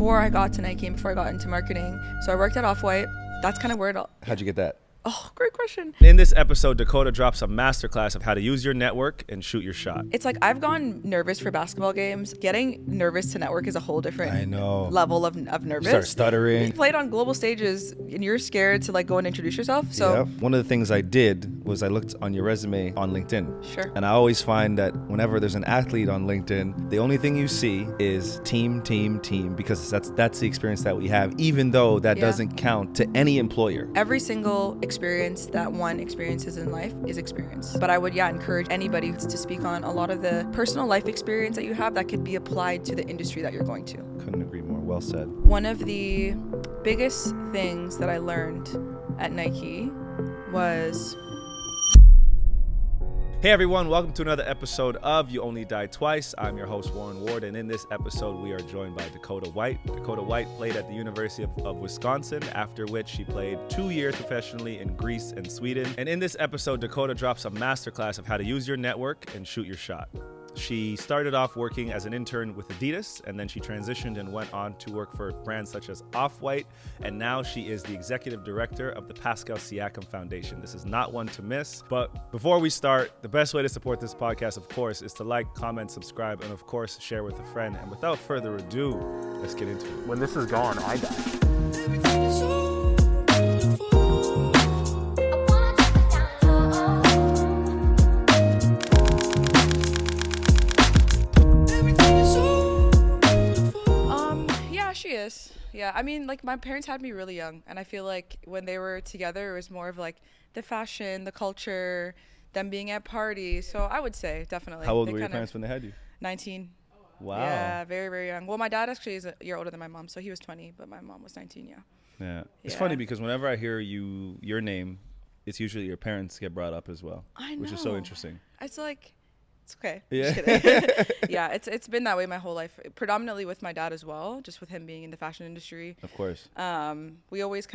before I got to Nike and before I got into marketing. So I worked at Off-White. That's kind of where it all... How'd you get that? Oh, great question. In this episode, Dakota drops a masterclass of how to use your network and shoot your shot. It's like I've gone nervous for basketball games. Getting nervous to network is a whole different level of nervous. You start stuttering. You played on global stages and you're scared to like go and introduce yourself. So one of the things I did was I looked on your resume on LinkedIn. Sure. And I always find that whenever there's an athlete on LinkedIn, the only thing you see is team, because that's the experience that we have, even though that doesn't count to any employer. Every single experience that one experiences in life is experience. But I would, encourage anybody to speak on a lot of the personal life experience that you have that could be applied to the industry that you're going to. Couldn't agree more. Well said. One of the biggest things that I learned at Nike was... Hey everyone, welcome to another episode of You Only Die Twice. I'm your host, Warren Ward, and in this episode, we are joined by Dakota Whyte. Dakota Whyte played at the University of Wisconsin, after which she played 2 years professionally in Greece and Sweden. And in this episode, Dakota drops a masterclass of how to use your network and shoot your shot. She started off working as an intern with Adidas, and then she transitioned and went on to work for brands such as Off-White, and now she is the executive director of the Pascal Siakam Foundation. This is not one to miss. But before we start, the best way to support this podcast, of course, is to like, comment, subscribe, and of course, share with a friend. And without further ado, let's get into it. When this is gone, I die. She is. Yeah, I mean, like, my parents had me really young, and I feel like when they were together, it was more of like the fashion, the culture, them being at parties. So I would say definitely. How old were your parents when they had you? 19. Wow. Yeah, very, very young. Well, my dad actually is a year older than my mom, so he was 20, but my mom was 19, Yeah. It's funny because whenever I hear your name, it's usually your parents get brought up as well. I know. Which is so interesting. It's like... It's okay. Yeah. Yeah, it's been that way my whole life, predominantly with my dad as well, just with him being in the fashion industry. Of course. We always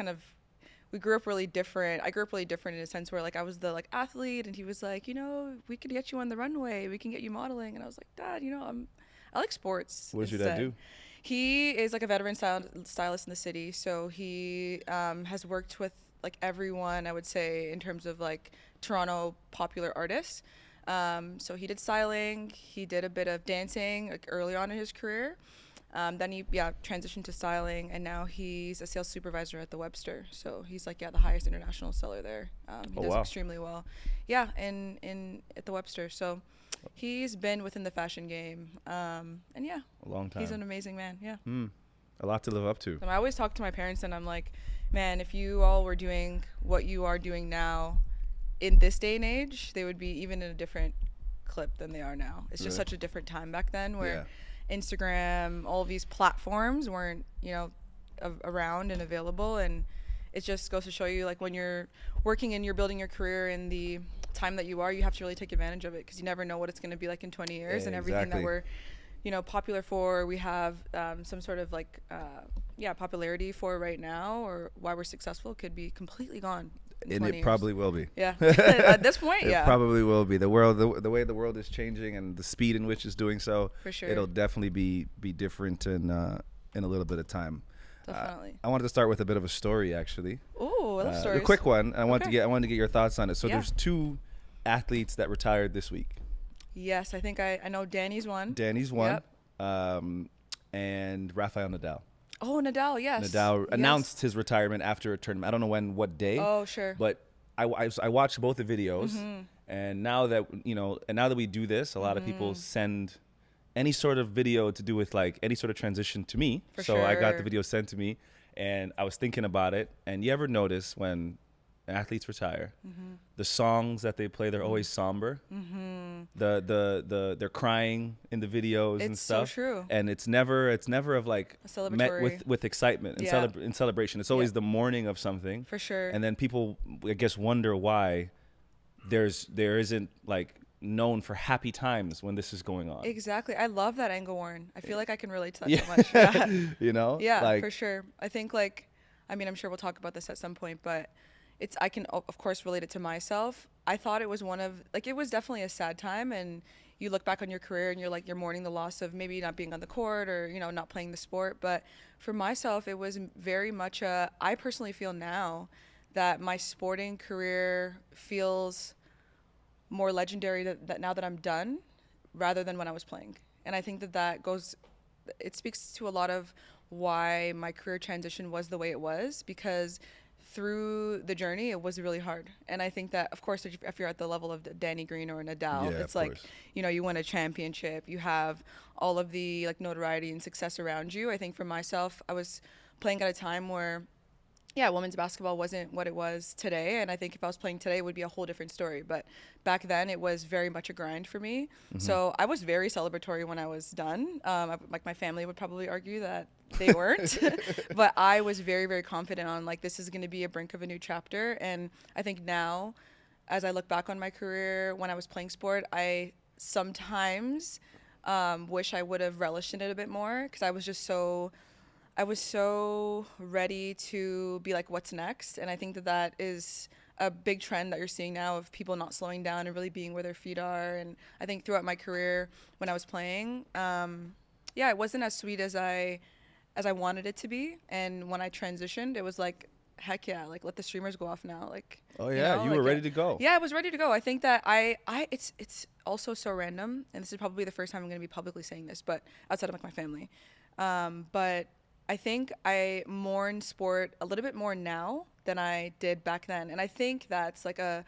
we grew up really different. I grew up really different in a sense where like I was the like athlete and he was like, we could get you on the runway, we can get you modeling, and I was like, Dad, I like sports. What does your dad do? He is like a veteran stylist in the city, so he has worked with like everyone, I would say, in terms of like Toronto popular artists. So he did styling, he did a bit of dancing like early on in his career. Then he transitioned to styling, and now he's a sales supervisor at the Webster. So he's like the highest international seller there. He does extremely well. Yeah, in at the Webster. So he's been within the fashion game. And a long time. He's an amazing man. Yeah. A lot to live up to. So I always talk to my parents and I'm like, man, if you all were doing what you are doing now in this day and age, they would be even in a different clip than they are now. It's just such a different time back then where Instagram, all of these platforms weren't, around and available. And it just goes to show you, like, when you're working and you're building your career in the time that you are, you have to really take advantage of it because you never know what it's going to be like in 20 years. And everything that we're, popular for, we have some sort of like, popularity for right now, or why we're successful could be completely gone. And it probably will be. Yeah. At this point, it probably will be. The world, the way the world is changing and the speed in which it's doing so, for sure, it'll definitely be different in a little bit of time. Definitely. I wanted to start with a bit of a story, actually. Oh, I love stories. A quick one. I wanted to get your thoughts on it. So there's 2 athletes that retired this week. Yes, I think I know Danny's one. Yep. And Rafael Nadal. Oh, Nadal, yes. Nadal announced his retirement after a tournament. I don't know what day. Oh, sure. But I watched both the videos, and now that we do this, a lot of people send any sort of video to do with like any sort of transition to me. So I got the video sent to me, and I was thinking about it. And you ever notice when athletes retire, the songs that they play, they're always somber. They're crying in the videos and stuff. It's so true. And it's never of like met with excitement and celebration. It's always the mourning of something. For sure. And then people, I guess, wonder why there isn't like known for happy times when this is going on. Exactly. I love that angle, Warren. I feel like I can relate to that so much. Yeah. Yeah, like, for sure. I think I'm sure we'll talk about this at some point, but I can of course relate it to myself. I thought it was it was definitely a sad time, and you look back on your career and you're like, you're mourning the loss of maybe not being on the court or, you know, not playing the sport. But for myself, it was very much I personally feel now that my sporting career feels more legendary that now that I'm done rather than when I was playing. And I think it speaks to a lot of why my career transition was the way it was, because through the journey it was really hard. And I think that, of course, if you're at the level of Danny Green or Nadal, it's like, you know, you win a championship, you have all of the like notoriety and success around you. I think for myself, I was playing at a time where women's basketball wasn't what it was today. And I think if I was playing today, it would be a whole different story. But back then, it was very much a grind for me. So I was very celebratory when I was done. Like my family would probably argue that they weren't. But I was very, very confident on like, this is going to be a brink of a new chapter. And I think now, as I look back on my career when I was playing sport, I sometimes wish I would have relished in it a bit more, because I was so ready to be like, what's next? And I think that is a big trend that you're seeing now of people not slowing down and really being where their feet are. And I think throughout my career when I was playing, it wasn't as sweet as I wanted it to be. And when I transitioned, it was like, heck yeah, like let the streamers go off now. Like, you were ready to go. Yeah, I was ready to go. I think that it's also so random. And this is probably the first time I'm going to be publicly saying this, but outside of like my family. But I think I mourn sport a little bit more now than I did back then. And I think that's like a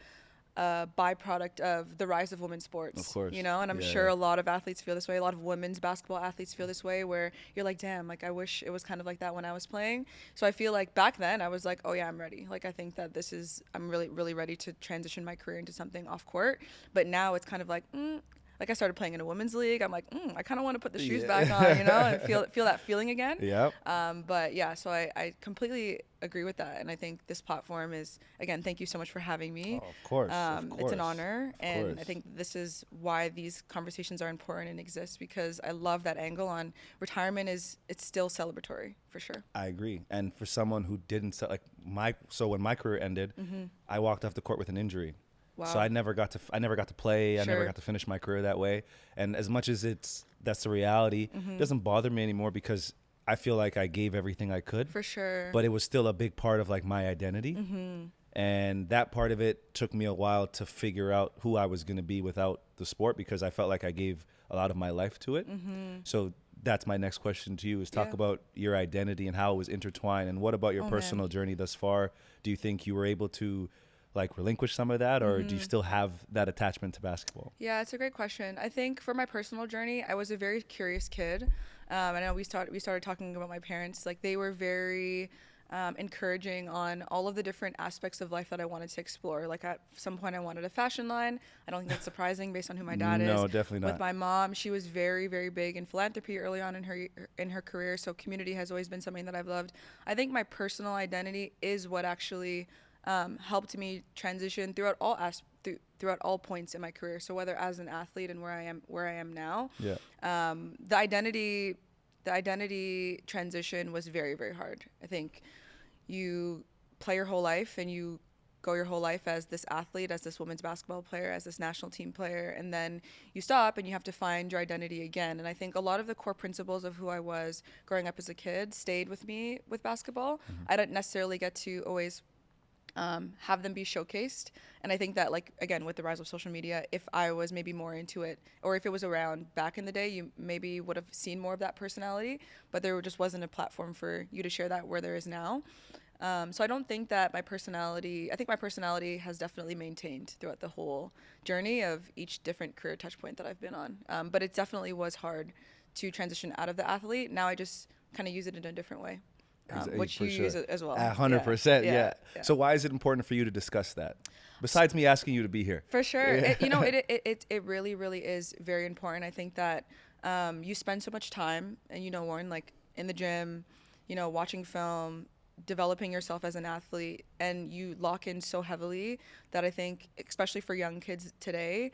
byproduct of the rise of women's sports. Of course. You know, and I'm sure a lot of athletes feel this way. A lot of women's basketball athletes feel this way, where you're like, damn, like I wish it was kind of like that when I was playing. So I feel like back then I was like, oh yeah, I'm ready. Like I think that I'm really, really ready to transition my career into something off court. But now it's kind of like, like I started playing in a women's league. I'm like, I kind of want to put the shoes back on, you know, and feel that feeling again. But yeah, so I completely agree with that. And I think this platform is, again, thank you so much for having me. Oh, of course. It's an honor. And I think this is why these conversations are important and exist, because I love that angle on retirement. It's still celebratory for sure. I agree. And for someone who didn't, so when my career ended, I walked off the court with an injury. Wow. So I never got to play. I never got to finish my career that way. And as much as that's the reality, it doesn't bother me anymore, because I feel like I gave everything I could. For sure. But it was still a big part of like my identity. And that part of it took me a while to figure out who I was going to be without the sport, because I felt like I gave a lot of my life to it. So that's my next question to you, is talk about your identity and how it was intertwined. And what about your personal journey thus far? Do you think you were able to like relinquish some of that, or do you still have that attachment to basketball? Yeah, it's a great question. I think for my personal journey, I was a very curious kid. I know we started talking about my parents. Like they were very encouraging on all of the different aspects of life that I wanted to explore. Like at some point I wanted a fashion line. I don't think that's surprising based on who my dad is. No, definitely not. With my mom, she was very, very big in philanthropy early on in her career. So community has always been something that I've loved. I think my personal identity is what actually helped me transition throughout all points in my career. So whether as an athlete and where I am now, the identity transition was very, very hard. I think you play your whole life and you go your whole life as this athlete, as this women's basketball player, as this national team player, and then you stop and you have to find your identity again. And I think a lot of the core principles of who I was growing up as a kid stayed with me with basketball. I didn't necessarily get to always have them be showcased. And I think that, like, again, with the rise of social media, if I was maybe more into it, or if it was around back in the day, you maybe would have seen more of that personality, but there just wasn't a platform for you to share that where there is now. So I don't think that I think my personality has definitely maintained throughout the whole journey of each different career touch point that I've been on. But it definitely was hard to transition out of the athlete. Now I just kind of use it in a different way. Which you use it as well. 100%, yeah. So why is it important for you to discuss that? Besides me asking you to be here. For sure. It really, really is very important. I think that you spend so much time, and Warren, like in the gym, watching film, developing yourself as an athlete, and you lock in so heavily that I think, especially for young kids today,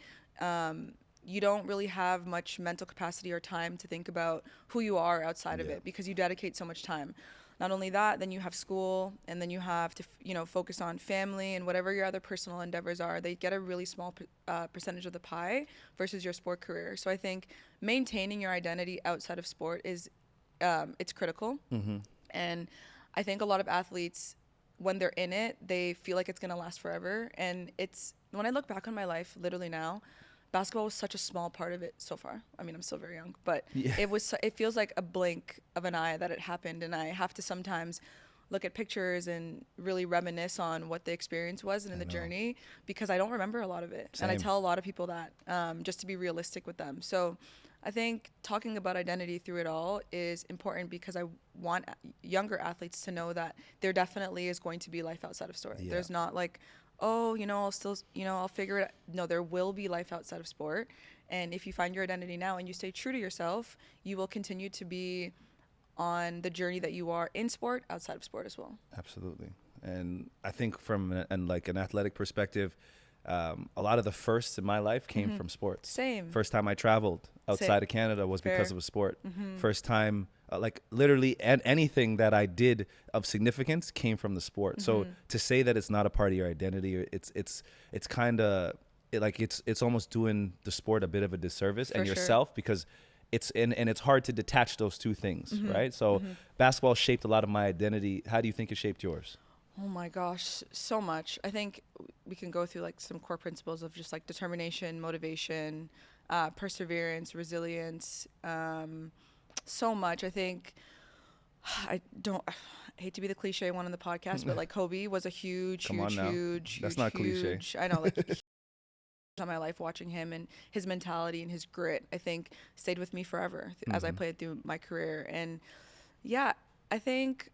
you don't really have much mental capacity or time to think about who you are outside of it, because you dedicate so much time. Not only that, then you have school, and then you have to, focus on family and whatever your other personal endeavors are. They get a really small percentage of the pie versus your sport career. So I think maintaining your identity outside of sport is, it's critical. And I think a lot of athletes, when they're in it, they feel like it's going to last forever. And when I look back on my life, literally now, basketball was such a small part of it so far. I mean, I'm still very young, but it feels like a blink of an eye that it happened. And I have to sometimes look at pictures and really reminisce on what the experience was and in the journey, because I don't remember a lot of it. Same. And I tell a lot of people that, just to be realistic with them. So I think talking about identity through it all is important, because I want younger athletes to know that there definitely is going to be life outside of sport. Yeah. There's not like, oh, I'll still, I'll figure it out. No, there will be life outside of sport. And if you find your identity now and you stay true to yourself, you will continue to be on the journey that you are in sport, outside of sport as well. Absolutely. And I think from an athletic perspective, a lot of the firsts in my life came from sports. Same. First time I traveled outside of Canada was because of a sport. First time, literally anything that I did of significance came from the sport. So to say that it's not a part of your identity, it's kind of it's almost doing the sport a bit of a disservice and yourself, because it's and it's hard to detach those two things, right? So basketball shaped a lot of my identity. How do you think it shaped yours? Oh my gosh, so much. I think we can go through like some core principles of just like determination, motivation, perseverance, resilience, so much. I think I hate to be the cliche one on the podcast, but like Kobe was a huge. That's not cliche. I know, like on my life, watching him and his mentality and his grit, I think stayed with me forever as I played through my career. And yeah, I think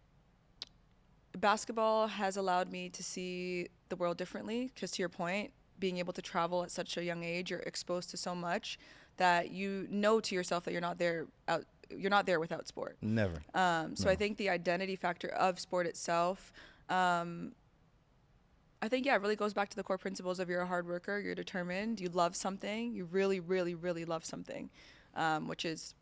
basketball has allowed me to see the world differently, because to your point, being able to travel at such a young age, you're exposed to so much that you know to yourself that you're not there without sport. Never. So I think the identity factor of sport itself, I think, it really goes back to the core principles of you're a hard worker, you're determined, you love something, you really, really, really love something, which is,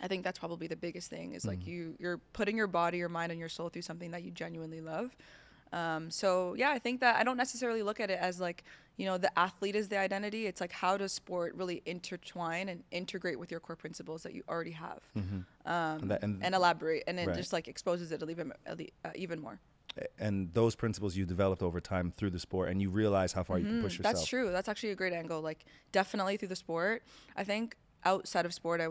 I think that's probably the biggest thing, is like you're putting your body, your mind, and your soul through something that you genuinely love. So yeah, I think that I don't necessarily look at it as like, the athlete is the identity. It's like, how does sport really intertwine and integrate with your core principles that you already have, and elaborate, and it just like exposes it even more. And those principles you developed over time through the sport, and you realize how far you can push yourself. That's true. That's actually a great angle. Like, definitely through the sport. I think outside of sport, I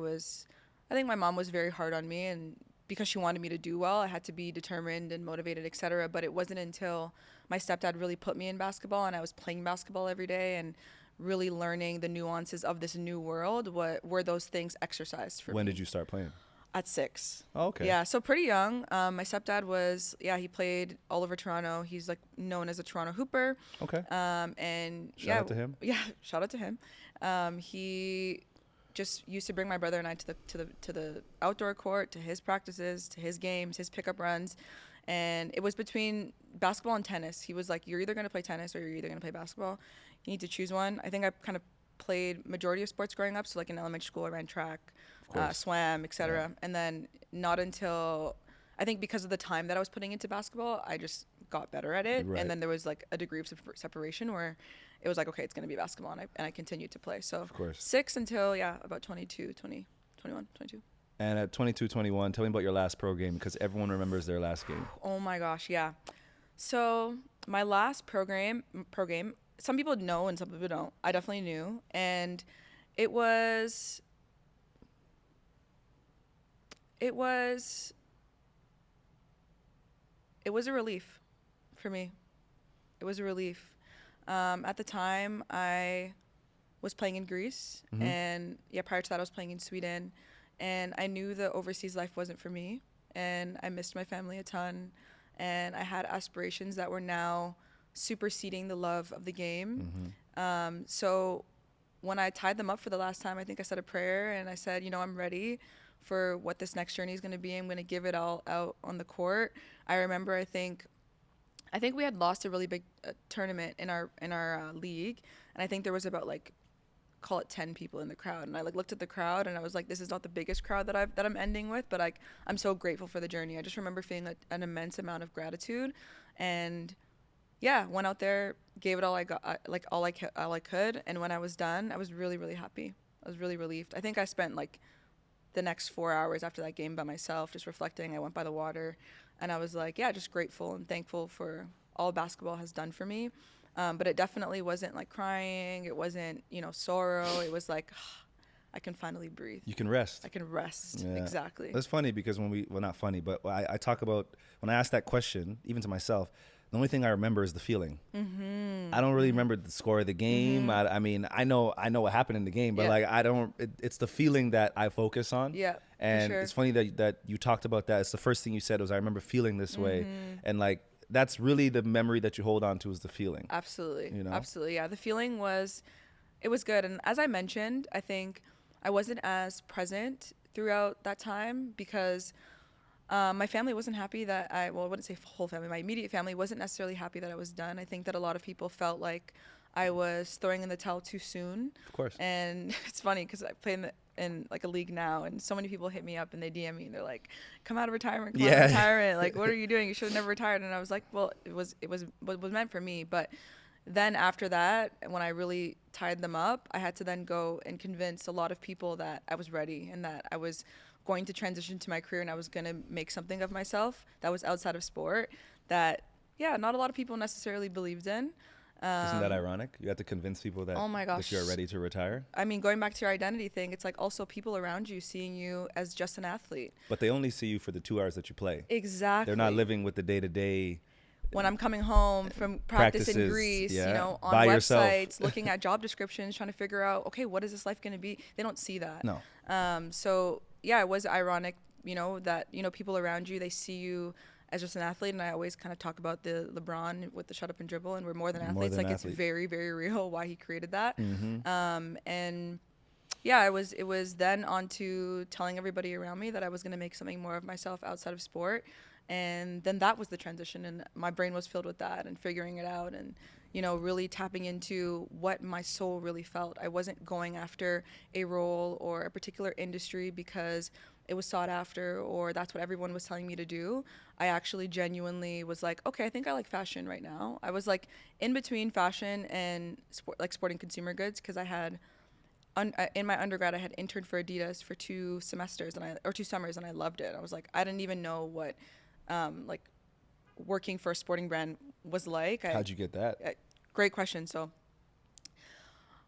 think my mom was very hard on me, and because she wanted me to do well, I had to be determined and motivated, etc. But it wasn't until my stepdad really put me in basketball, and I was playing basketball every day and really learning the nuances of this new world, were those things exercised for me. When did you start playing? At 6. Oh, okay. Yeah, so pretty young. My stepdad he played all over Toronto. He's like known as a Toronto hooper. Okay. And shout out to him. Yeah, shout out to him. He just used to bring my brother and I to the outdoor court, to his practices, to his games, his pickup runs, and it was between basketball and tennis. He was like, "You're either going to play tennis or you're either going to play basketball. You need to choose one." I think I kind of played majority of sports growing up. So like in elementary school, I ran track, swam, etc. Yeah. And then not until, I think because of the time that I was putting into basketball, I just got better at it. Right. And then there was like a degree of separation where it was like, okay, it's going to be basketball. And I continued to play. So of course. 6 until, about 22. And at 22, 21, tell me about your last pro game, because everyone remembers their last game. Oh my gosh, yeah. So my last pro game, some people know and some people don't. I definitely knew. And it was a relief for me. It was a relief. At the time, I was playing in Greece, and prior to that, I was playing in Sweden, and I knew the overseas life wasn't for me, and I missed my family a ton, and I had aspirations that were now superseding the love of the game. So when I tied them up for the last time, I think I said a prayer, and I said, I'm ready for what this next journey is going to be. I'm going to give it all out on the court. I remember, I think we had lost a really big tournament in our league, and I think there was about like call it 10 people in the crowd. And I like looked at the crowd and I was like, this is not the biggest crowd that I'm ending with, but I'm so grateful for the journey. I just remember feeling an immense amount of gratitude, and yeah, went out there, gave it all I got, like all I could. And when I was done, I was really, really happy. I was really relieved. I think I spent like the next 4 hours after that game by myself, just reflecting. I went by the water and I was like, yeah, just grateful and thankful for all basketball has done for me. But it definitely wasn't like crying. It wasn't, sorrow. It was like, I can finally breathe. You can rest. I can rest. Yeah. Exactly. It's funny because not funny, but I talk about, when I ask that question, even to myself, the only thing I remember is the feeling. Mm-hmm. I don't really remember the score of the game. Mm-hmm. I mean, I know what happened in the game, but like it's the feeling that I focus on. Yeah. And sure. It's funny that you talked about that. It's the first thing you said was, I remember feeling this way. And like, that's really the memory that you hold on to, is the feeling. Absolutely. Absolutely. Yeah. The feeling was good. And as I mentioned, I think I wasn't as present throughout that time because my family wasn't happy that I wouldn't say whole family, my immediate family wasn't necessarily happy that I was done. I think that a lot of people felt like I was throwing in the towel too soon. Of course. And it's funny because I play in like a league now, and so many people hit me up and they DM me and they're like, come out of retirement, come out of retirement. Like, what are you doing? You should have never retired. And I was like, well, it was meant for me. But then after that, when I really tied them up, I had to then go and convince a lot of people that I was ready and that I was going to transition to my career and I was going to make something of myself that was outside of sport that, not a lot of people necessarily believed in. Isn't that ironic? You have to convince people that, oh my gosh, that you're ready to retire. I mean, going back to your identity thing, it's like also people around you seeing you as just an athlete. But they only see you for the 2 hours that you play. Exactly. They're not living with the day-to-day. When I'm coming home from practice in Greece, on by websites, yourself. Looking at job descriptions, trying to figure out, okay, what is this life going to be? They don't see that. No. So yeah, it was ironic, that, people around you, they see you as just an athlete. And I always kind of talk about the LeBron with the shut up and dribble, and we're more than athletes. It's very, very real why he created that. Mm-hmm. And yeah, it was then on to telling everybody around me that I was going to make something more of myself outside of sport. And then that was the transition, and my brain was filled with that and figuring it out and, really tapping into what my soul really felt. I wasn't going after a role or a particular industry because it was sought after or that's what everyone was telling me to do. I actually genuinely was like, okay, I think I like fashion right now. I was like in between fashion and sporting consumer goods because I had in my undergrad, I had interned for Adidas for 2 summers, and I loved it. I was like, I didn't even know what working for a sporting brand was like. How'd you get that? Great question. So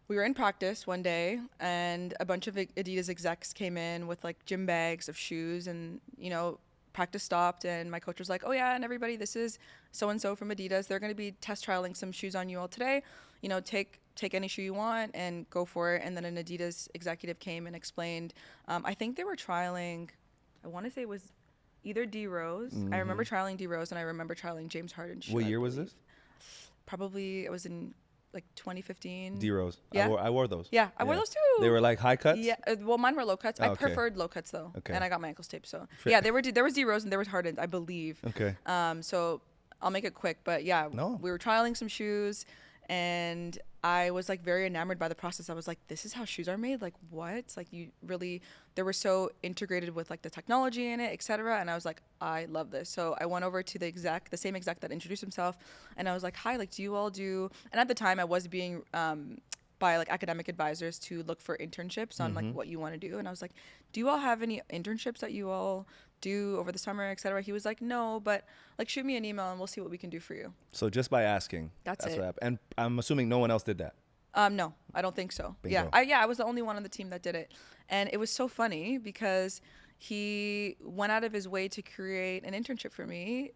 we were in practice one day and a bunch of Adidas execs came in with like gym bags of shoes, and, practice stopped and my coach was like, oh yeah, and everybody, this is so-and-so from Adidas. They're going to be test trialing some shoes on you all today. Take any shoe you want and go for it. And then an Adidas executive came and explained, I think they were trialing, I want to say it was either D Rose. Mm-hmm. I remember trialing D Rose and I remember trialing James Harden shoe. What year was this? Probably it was in like 2015. D Rose. Yeah. I wore those. Yeah, I wore those too. They were like high cuts? Yeah. Well, mine were low cuts. I preferred low cuts though. Okay. And I got my ankles taped. So yeah, there was D Rose and there was Harden, I believe. Okay. So I'll make it quick, but yeah, we were trialing some shoes and I was like very enamored by the process. I was like, this is how shoes are made? Like what? Like they were so integrated with like the technology in it, et cetera. And I was like, I love this. So I went over to the same exec that introduced himself. And I was like, hi, like, do you all do, and at the time I was being, by like academic advisors to look for internships on like what you want to do. And I was like, do you all have any internships that you all do over the summer, et cetera? He was like, no, but like shoot me an email and we'll see what we can do for you. So just by asking, that's it. What happened. And I'm assuming no one else did that. No, I don't think so. Bingo. I was the only one on the team that did it. And it was so funny because he went out of his way to create an internship for me,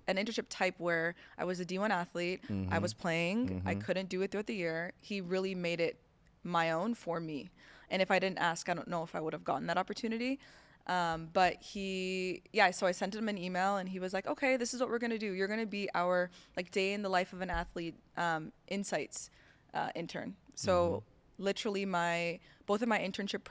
an internship type where I was a D1 athlete. I was playing. I couldn't do it throughout the year. He really made it my own for me. And if I didn't ask, I don't know if I would have gotten that opportunity. But so I sent him an email and he was like, okay, this is what we're going to do. You're going to be our like day in the life of an athlete, insights, intern. So literally both of my internship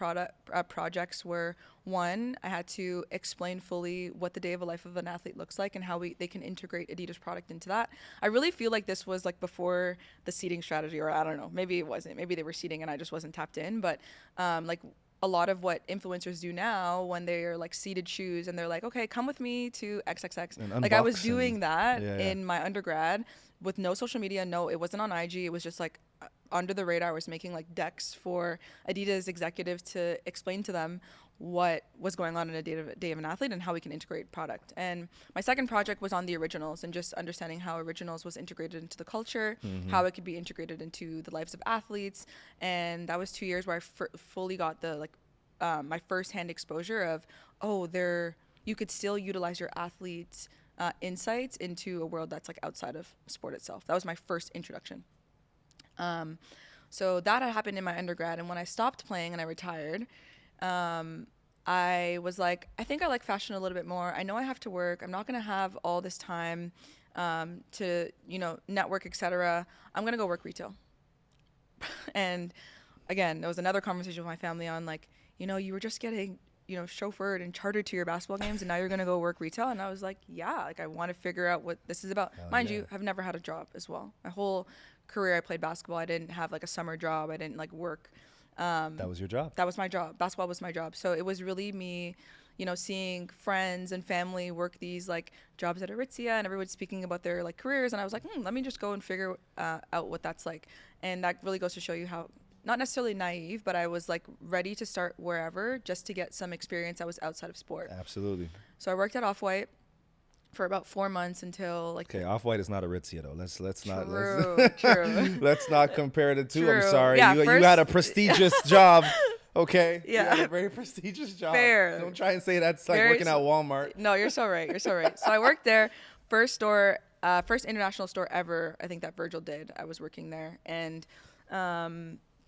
projects were, one, I had to explain fully what the day of a life of an athlete looks like and how they can integrate Adidas product into that. I really feel like this was like before the seeding strategy, or I don't know, maybe it wasn't. Maybe they were seeding and I just wasn't tapped in. But like a lot of what influencers do now when they're like seeded shoes and they're like, okay, come with me to XXX. Like I was doing that in my undergrad with no social media. No, it wasn't on IG. It was just like under the radar. I was making like decks for Adidas executives to explain to them what was going on in a day of an athlete and how we can integrate product. And my second project was on the originals and just understanding how originals was integrated into the culture, how it could be integrated into the lives of athletes. And that was 2 years where I fully got the my first-hand exposure of, you could still utilize your athletes' insights into a world that's like outside of sport itself. That was my first introduction. So that had happened in my undergrad. And when I stopped playing and I retired, I was like, I think I like fashion a little bit more. I know I have to work. I'm not going to have all this time to, network, etc. I'm going to go work retail. And again, there was another conversation with my family on like, you were just getting, chauffeured and chartered to your basketball games and now you're going to go work retail. And I was like, yeah, like I want to figure out what this is about. Mind you, I've never had a job as well. My whole career I played basketball. I didn't have like a summer job. I didn't like work. That was your job. That was my job. Basketball was my job. So it was really me, seeing friends and family work these like jobs at Aritzia and everyone speaking about their like careers. And I was like, let me just go and figure out what that's like. And that really goes to show you how, not necessarily naive, but I was like ready to start wherever just to get some experience that was outside of sport. Absolutely. So I worked at Off-White for about 4 months until like. Okay, Off-White is not Aritzia though. Let's not. True. Let's not compare the two. True. I'm sorry. Yeah, you had a prestigious job. Okay. Yeah. You had a very prestigious job. Fair. Don't try and say that's like working at Walmart. No, you're so right. So I worked there. First international store ever. I think that Virgil did. I was working there, and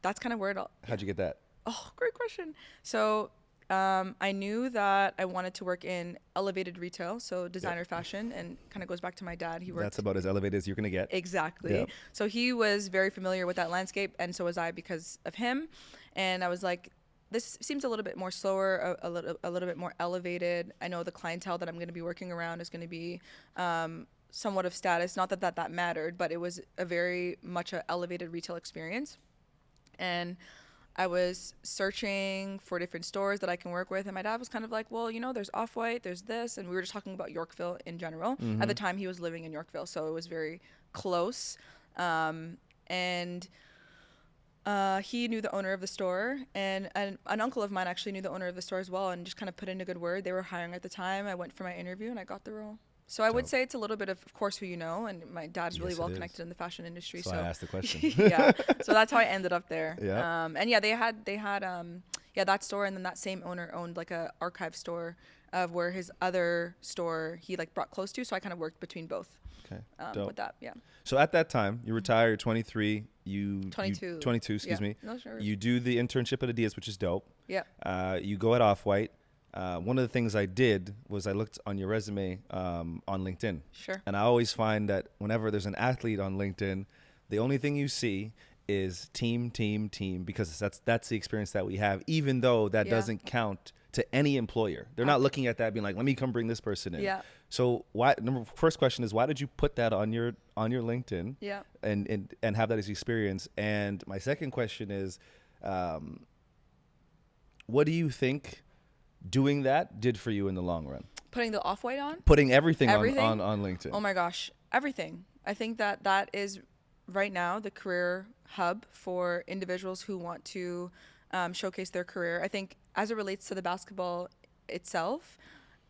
that's kind of where it all. How'd you get that? Oh, great question. So I knew that I wanted to work in elevated retail, so designer fashion, and kind of goes back to my dad. He worked. That's about as elevated as you're going to get. Exactly. Yep. So he was very familiar with that landscape, and so was I because of him. And I was like, this seems a little bit more slower, a little bit more elevated. I know the clientele that I'm going to be working around is going to be somewhat of status. Not that mattered, but it was a very much an elevated retail experience. And I was searching for different stores that I can work with. And my dad was kind of like, well, there's Off-White, there's this. And we were just talking about Yorkville in general. At the time, he was living in Yorkville. So it was very close. And he knew the owner of the store. And an uncle of mine actually knew the owner of the store as well and just kind of put in a good word. They were hiring at the time. I went for my interview and I got the role. So I would say it's a little bit of course, who you know, and my dad's really well connected in the fashion industry. So I asked the question. Yeah. So that's how I ended up there. Yeah. And yeah, they had that store, and then that same owner owned like a archive store of where his other store he like brought close to. So I kind of worked between both. Okay. With that, yeah. So at that time, you retire, you're 23, 22, excuse me. No, sure. You do the internship at Adidas, which is dope. Yeah. You go at Off-White. One of the things I did was I looked on your resume on LinkedIn. Sure. And I always find that whenever there's an athlete on LinkedIn, the only thing you see is team, because that's the experience that we have, even though that doesn't count to any employer. They're not looking at that being like, let me come bring this person in. Yeah. So first question is, why did you put that on your LinkedIn? Yeah. And have that as experience? And my second question is, what do you think doing that did for you in the long run? Putting the Off-White on? Putting everything? On LinkedIn. Oh my gosh, everything. I think that is right now the career hub for individuals who want to showcase their career. I think as it relates to the basketball itself,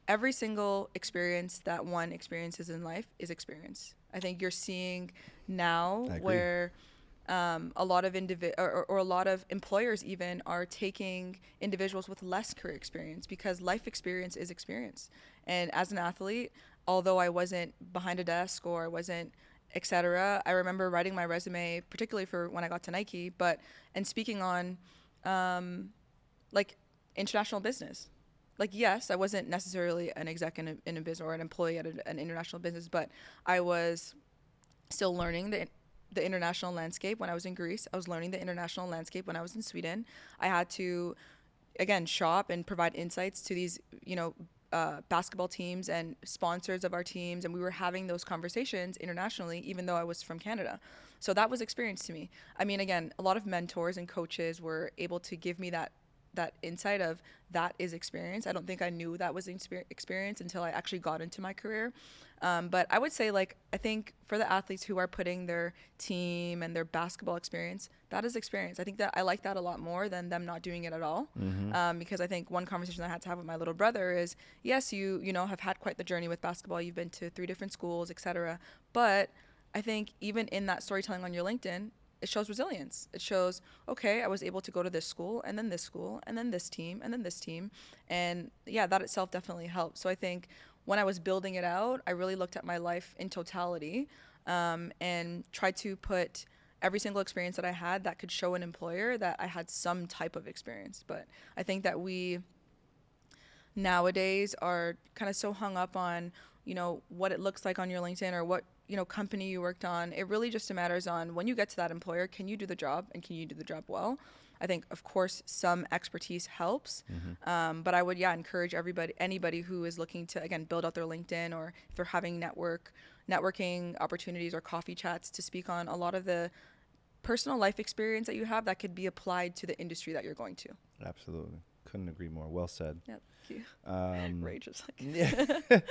every single experience that one experiences in life is experience. I think you're seeing now where a lot of a lot of employers even are taking individuals with less career experience because life experience is experience. And as an athlete, although I wasn't behind a desk or I wasn't etc., I remember writing my resume, particularly for when I got to Nike, and speaking on like international business. Like, yes, I wasn't necessarily an exec in a business or an employee at an international business, but I was still learning the international landscape when I was in Greece. I was learning the international landscape when I was in Sweden. I had to, again, shop and provide insights to these, basketball teams and sponsors of our teams. And we were having those conversations internationally, even though I was from Canada. So that was experience to me. I mean, again, a lot of mentors and coaches were able to give me that insight of that is experience. I don't think I knew that was experience until I actually got into my career. But I would say, like, I think for the athletes who are putting their team and their basketball experience, that is experience. I think that I like that a lot more than them not doing it at all. Because I think one conversation I had to have with my little brother is, yes, you have had quite the journey with basketball. You've been to 3 different schools, etc. But I think even in that storytelling on your LinkedIn, it shows resilience. It shows, okay, I was able to go to this school and then this school and then this team and then this team. And yeah, that itself definitely helped. So I think when I was building it out, I really looked at my life in totality, and tried to put every single experience that I had that could show an employer that I had some type of experience. But I think that we nowadays are kind of so hung up on, what it looks like on your LinkedIn or what, company you worked on. It really just matters on when you get to that employer, can you do the job and can you do the job well? I think, of course, some expertise helps, but I would, encourage anybody who is looking to, again, build out their LinkedIn, or if they're having networking opportunities or coffee chats, to speak on a lot of the personal life experience that you have that could be applied to the industry that you're going to. Absolutely. Couldn't agree more. Well said. Yep. Thank you. Rage is like.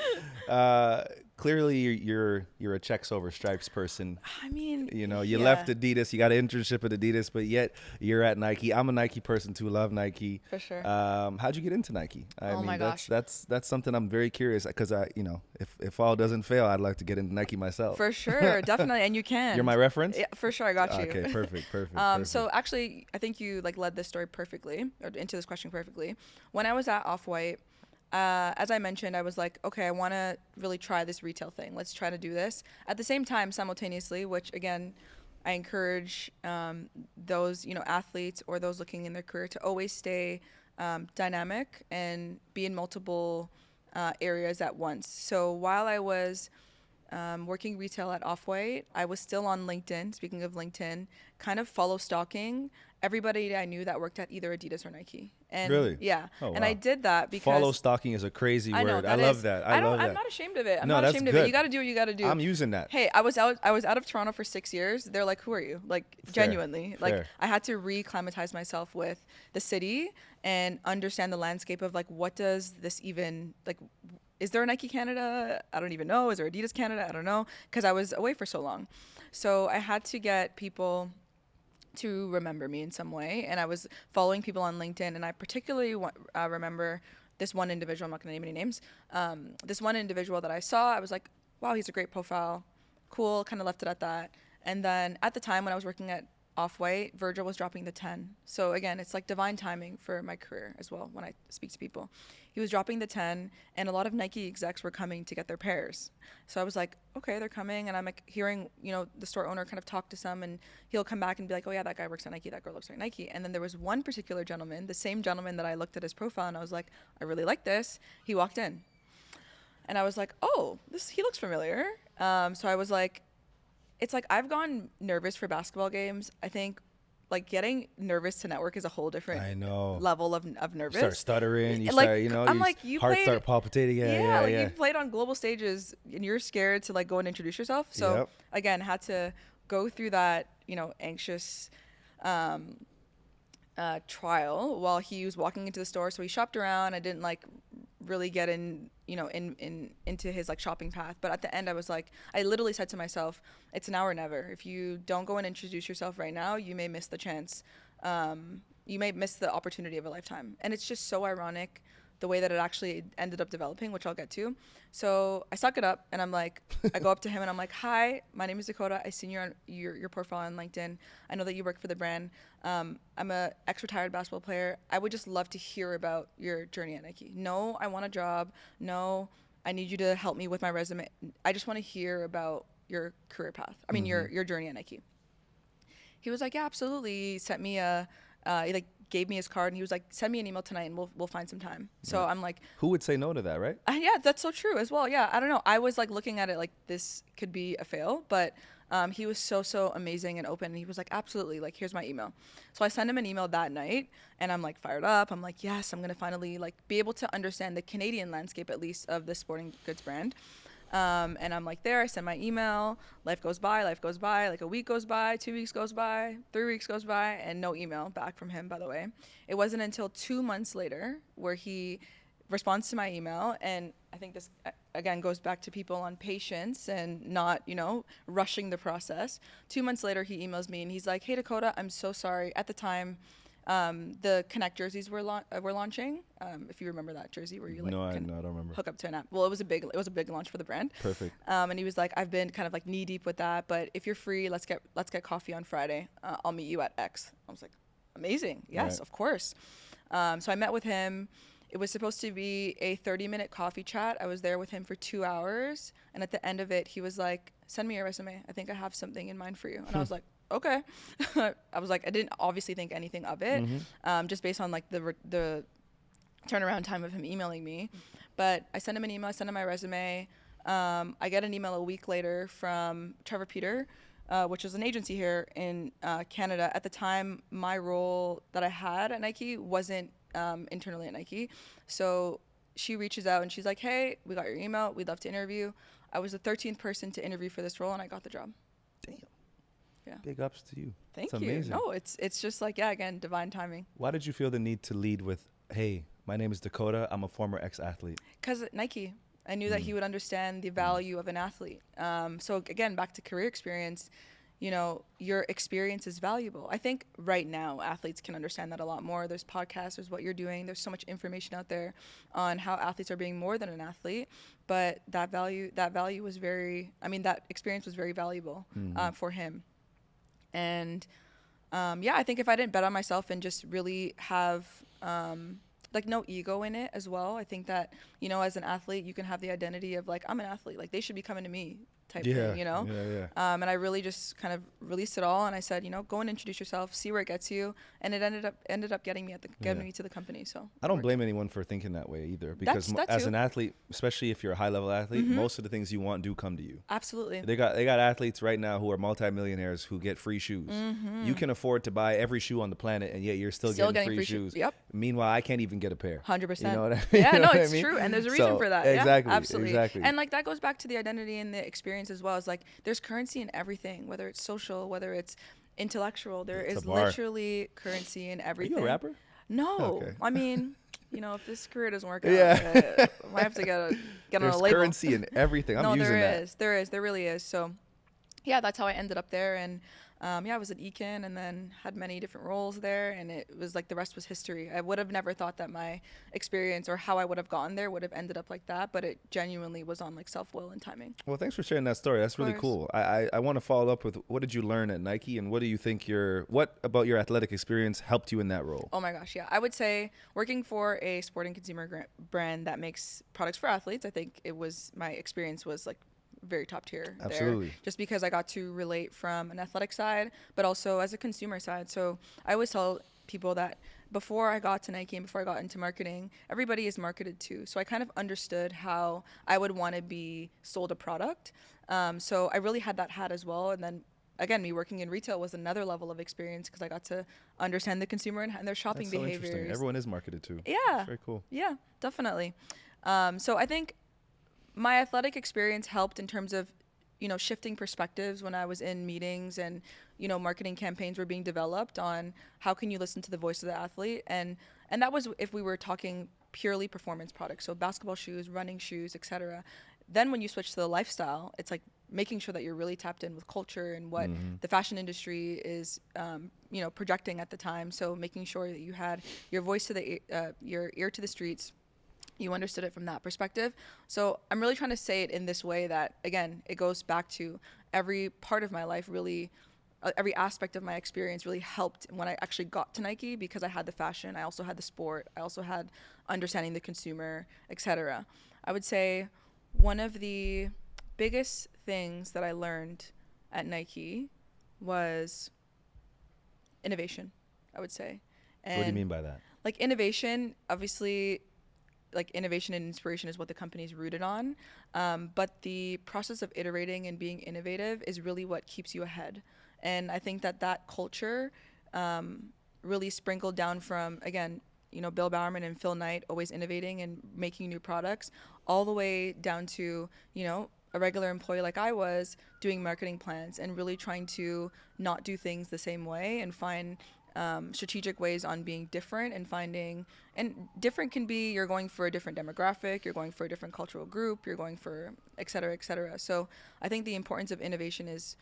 Clearly, you're a checks over stripes person. I mean, you left Adidas. You got an internship at Adidas, but yet you're at Nike. I'm a Nike person too. Love Nike. For sure. How'd you get into Nike? My gosh. That's something I'm very curious, because if all doesn't fail, I'd like to get into Nike myself. For sure, definitely, and you can. You're my reference? Yeah, for sure. I got you. Okay, perfect. So actually, I think you led this story perfectly, or into this question perfectly. When I was at Off-White, as I mentioned, I was like, okay, I want to really try this retail thing. Let's try to do this. At the same time, simultaneously, which again, I encourage those, athletes or those looking in their career to always stay dynamic and be in multiple areas at once. So while I was working retail at Off-White, I was still on LinkedIn, speaking of LinkedIn, kind of stalking everybody I knew that worked at either Adidas or Nike. And really? Yeah. Oh, and wow. I did that because follow stalking is a crazy word. I love that. I'm not ashamed of it. I'm not ashamed of it. You got to do what you got to do. I'm using that. Hey, I was out of Toronto for 6 years. They're like, who are you? Like, genuinely. Fair. Like, I had to re-acclimatize myself with the city and understand the landscape of, like, what does this even, like, is there a Nike Canada? I don't even know. Is there Adidas Canada? I don't know, because I was away for so long. So I had to get people to remember me in some way, and I was following people on LinkedIn, and I particularly remember this one individual. I'm not going to name any names. This one individual that I saw, I was like, wow, he's a great profile. Cool, kind of left it at that. And then at the time when I was working at Off-White, Virgil was dropping the 10. So again, it's like divine timing for my career as well when I speak to people. He was dropping the 10, and a lot of Nike execs were coming to get their pairs. So I was like, okay, they're coming, and I'm like hearing, the store owner kind of talk to some, and he'll come back and be like, oh yeah, that guy works at Nike, that girl looks like Nike. And then there was one particular gentleman, the same gentleman that I looked at his profile, and I was like, I really like this. He walked in, and I was like, oh, he looks familiar. So I was like, it's like I've gone nervous for basketball games. I think like getting nervous to network is a whole different level of nervous. You start stuttering, you like, start, I'm like, you heart played, start palpitating. Yeah. You played on global stages and you're scared to like go and introduce yourself. So again, had to go through that, anxious trial while he was walking into the store. So he shopped around. I didn't like really get in, into his like shopping path. But at the end, I literally said to myself, it's now or never. If you don't go and introduce yourself right now, you may miss the chance. You may miss the opportunity of a lifetime. And it's just so ironic the way that it actually ended up developing, which I'll get to. So I suck it up and I'm like, I go up to him and I'm like, hi, my name is Dakota. I seen your profile on LinkedIn. I know that you work for the brand. I'm a ex-retired basketball player. I would just love to hear about your journey at Nike. No, I want a job. No, I need you to help me with my resume. I just want to hear about your career path. I mean, your journey at Nike. He was like, yeah, absolutely. He sent me he gave me his card and he was like, send me an email tonight and we'll find some time. So I'm like, who would say no to that, right? Yeah, that's so true as well. Yeah, I don't know. I was like looking at it like this could be a fail, but He was so amazing and open. And he was like, absolutely, like, here's my email. So I sent him an email that night, and I'm like fired up. I'm like, yes, I'm gonna finally like be able to understand the Canadian landscape, at least, of the sporting goods brand. And I'm like there, I send my email, life goes by, like a week goes by, 2 weeks goes by, 3 weeks goes by, and no email back from him, by the way. It wasn't until 2 months later where he responds to my email, and I think this, again, goes back to people on patience and not, rushing the process. 2 months later, he emails me, and he's like, hey, Dakota, I'm so sorry. At the time, the Connect jerseys were launching. If you remember that jersey where you like I don't remember. Hook up to an app. Well, it was a big launch for the brand. Perfect. And he was like, I've been kind of like knee deep with that, but if you're free, let's get coffee on Friday. I'll meet you at X. I was like, amazing. Yes, right. Of course. So I met with him. It was supposed to be a 30-minute coffee chat. I was there with him for 2 hours, and at the end of it, he was like, send me your resume. I think I have something in mind for you. And I was like, okay. I was like, I didn't obviously think anything of it, just based on like the turnaround time of him emailing me. But I sent him an email, I sent him my resume. I get an email a week later from Trevor Peter, which is an agency here in Canada. At the time, my role that I had at Nike wasn't internally at Nike. So she reaches out and she's like, hey, we got your email. We'd love to interview. I was the 13th person to interview for this role, and I got the job. Damn. Yeah. Big ups to you. Thank That's you. amazing. No, it's just like, yeah, again, divine timing. Why did you feel the need to lead with, hey, my name is Dakota, I'm a former ex-athlete? Because Nike, I knew that he would understand the value of an athlete. So again, back to career experience, your experience is valuable. I think right now athletes can understand that a lot more. There's podcasts, there's what you're doing. There's so much information out there on how athletes are being more than an athlete. But that value was that experience was very valuable for him. And I think if I didn't bet on myself and just really have like no ego in it as well, I think that, as an athlete, you can have the identity of like, I'm an athlete, like they should be coming to me type thing, Yeah. And I really just kind of released it all, and I said, go and introduce yourself, see where it gets you, and it ended up getting me me to the company. So I don't blame anyone for thinking that way either, because as an athlete, especially if you're a high level athlete, most of the things you want do come to you. Absolutely. They got athletes right now who are multimillionaires who get free shoes. You can afford to buy every shoe on the planet, and yet you're still getting free shoes. Yep. Meanwhile, I can't even get a pair. 100%. You know what I mean? Yeah, no, it's I mean? true, and there's a reason for that. Exactly. Yeah, absolutely. Exactly. And like that goes back to the identity and the experience as well. As like there's currency in everything, whether it's social, whether it's intellectual. There is literally currency in everything. Are you a rapper? No, Okay. I mean, if this career doesn't work out, I might have to get on a label. There's currency in everything. I'm using that. There really is. So, yeah, that's how I ended up there, and I was at Econ and then had many different roles there, and it was like the rest was history. I would have never thought that my experience or how I would have gotten there would have ended up like that, but it genuinely was on like self-will and timing. Well, thanks for sharing that story. That's really cool. I want to follow up with, what did you learn at Nike, and what do you think what about your athletic experience helped you in that role? Oh my gosh, yeah. I would say working for a sporting consumer brand that makes products for athletes, I think my experience was like very top tier. Absolutely. There, just because I got to relate from an athletic side, but also as a consumer side. So I always tell people that before I got to Nike and before I got into marketing, everybody is marketed to. So I kind of understood how I would want to be sold a product. So I really had that hat as well. And then again, me working in retail was another level of experience because I got to understand the consumer and their shopping That's so behaviors. interesting. Everyone is marketed to. Yeah. That's very cool. Yeah, definitely. So I think my athletic experience helped in terms of, shifting perspectives when I was in meetings and, marketing campaigns were being developed on how can you listen to the voice of the athlete. And that was if we were talking purely performance products. So basketball shoes, running shoes, etc. Then when you switch to the lifestyle, it's like making sure that you're really tapped in with culture and what the fashion industry is, projecting at the time. So making sure that you had your voice to your ear to the streets. You understood it from that perspective. So I'm really trying to say it in this way that, again, it goes back to every part of my life really, every aspect of my experience really helped when I actually got to Nike because I had the fashion, I also had the sport, I also had understanding the consumer, etc. I would say one of the biggest things that I learned at Nike was innovation, I would say. And what do you mean by that? Like innovation, obviously, like innovation and inspiration is what the company is rooted on. But the process of iterating and being innovative is really what keeps you ahead. And I think that culture really sprinkled down from, again, you know, Bill Bowerman and Phil Knight always innovating and making new products, all the way down to, you know, a regular employee like I was doing marketing plans and really trying to not do things the same way and find strategic ways on being different and finding, and different can be you're going for a different demographic, you're going for a different cultural group, you're going for et cetera, et cetera. So I think the importance of innovation is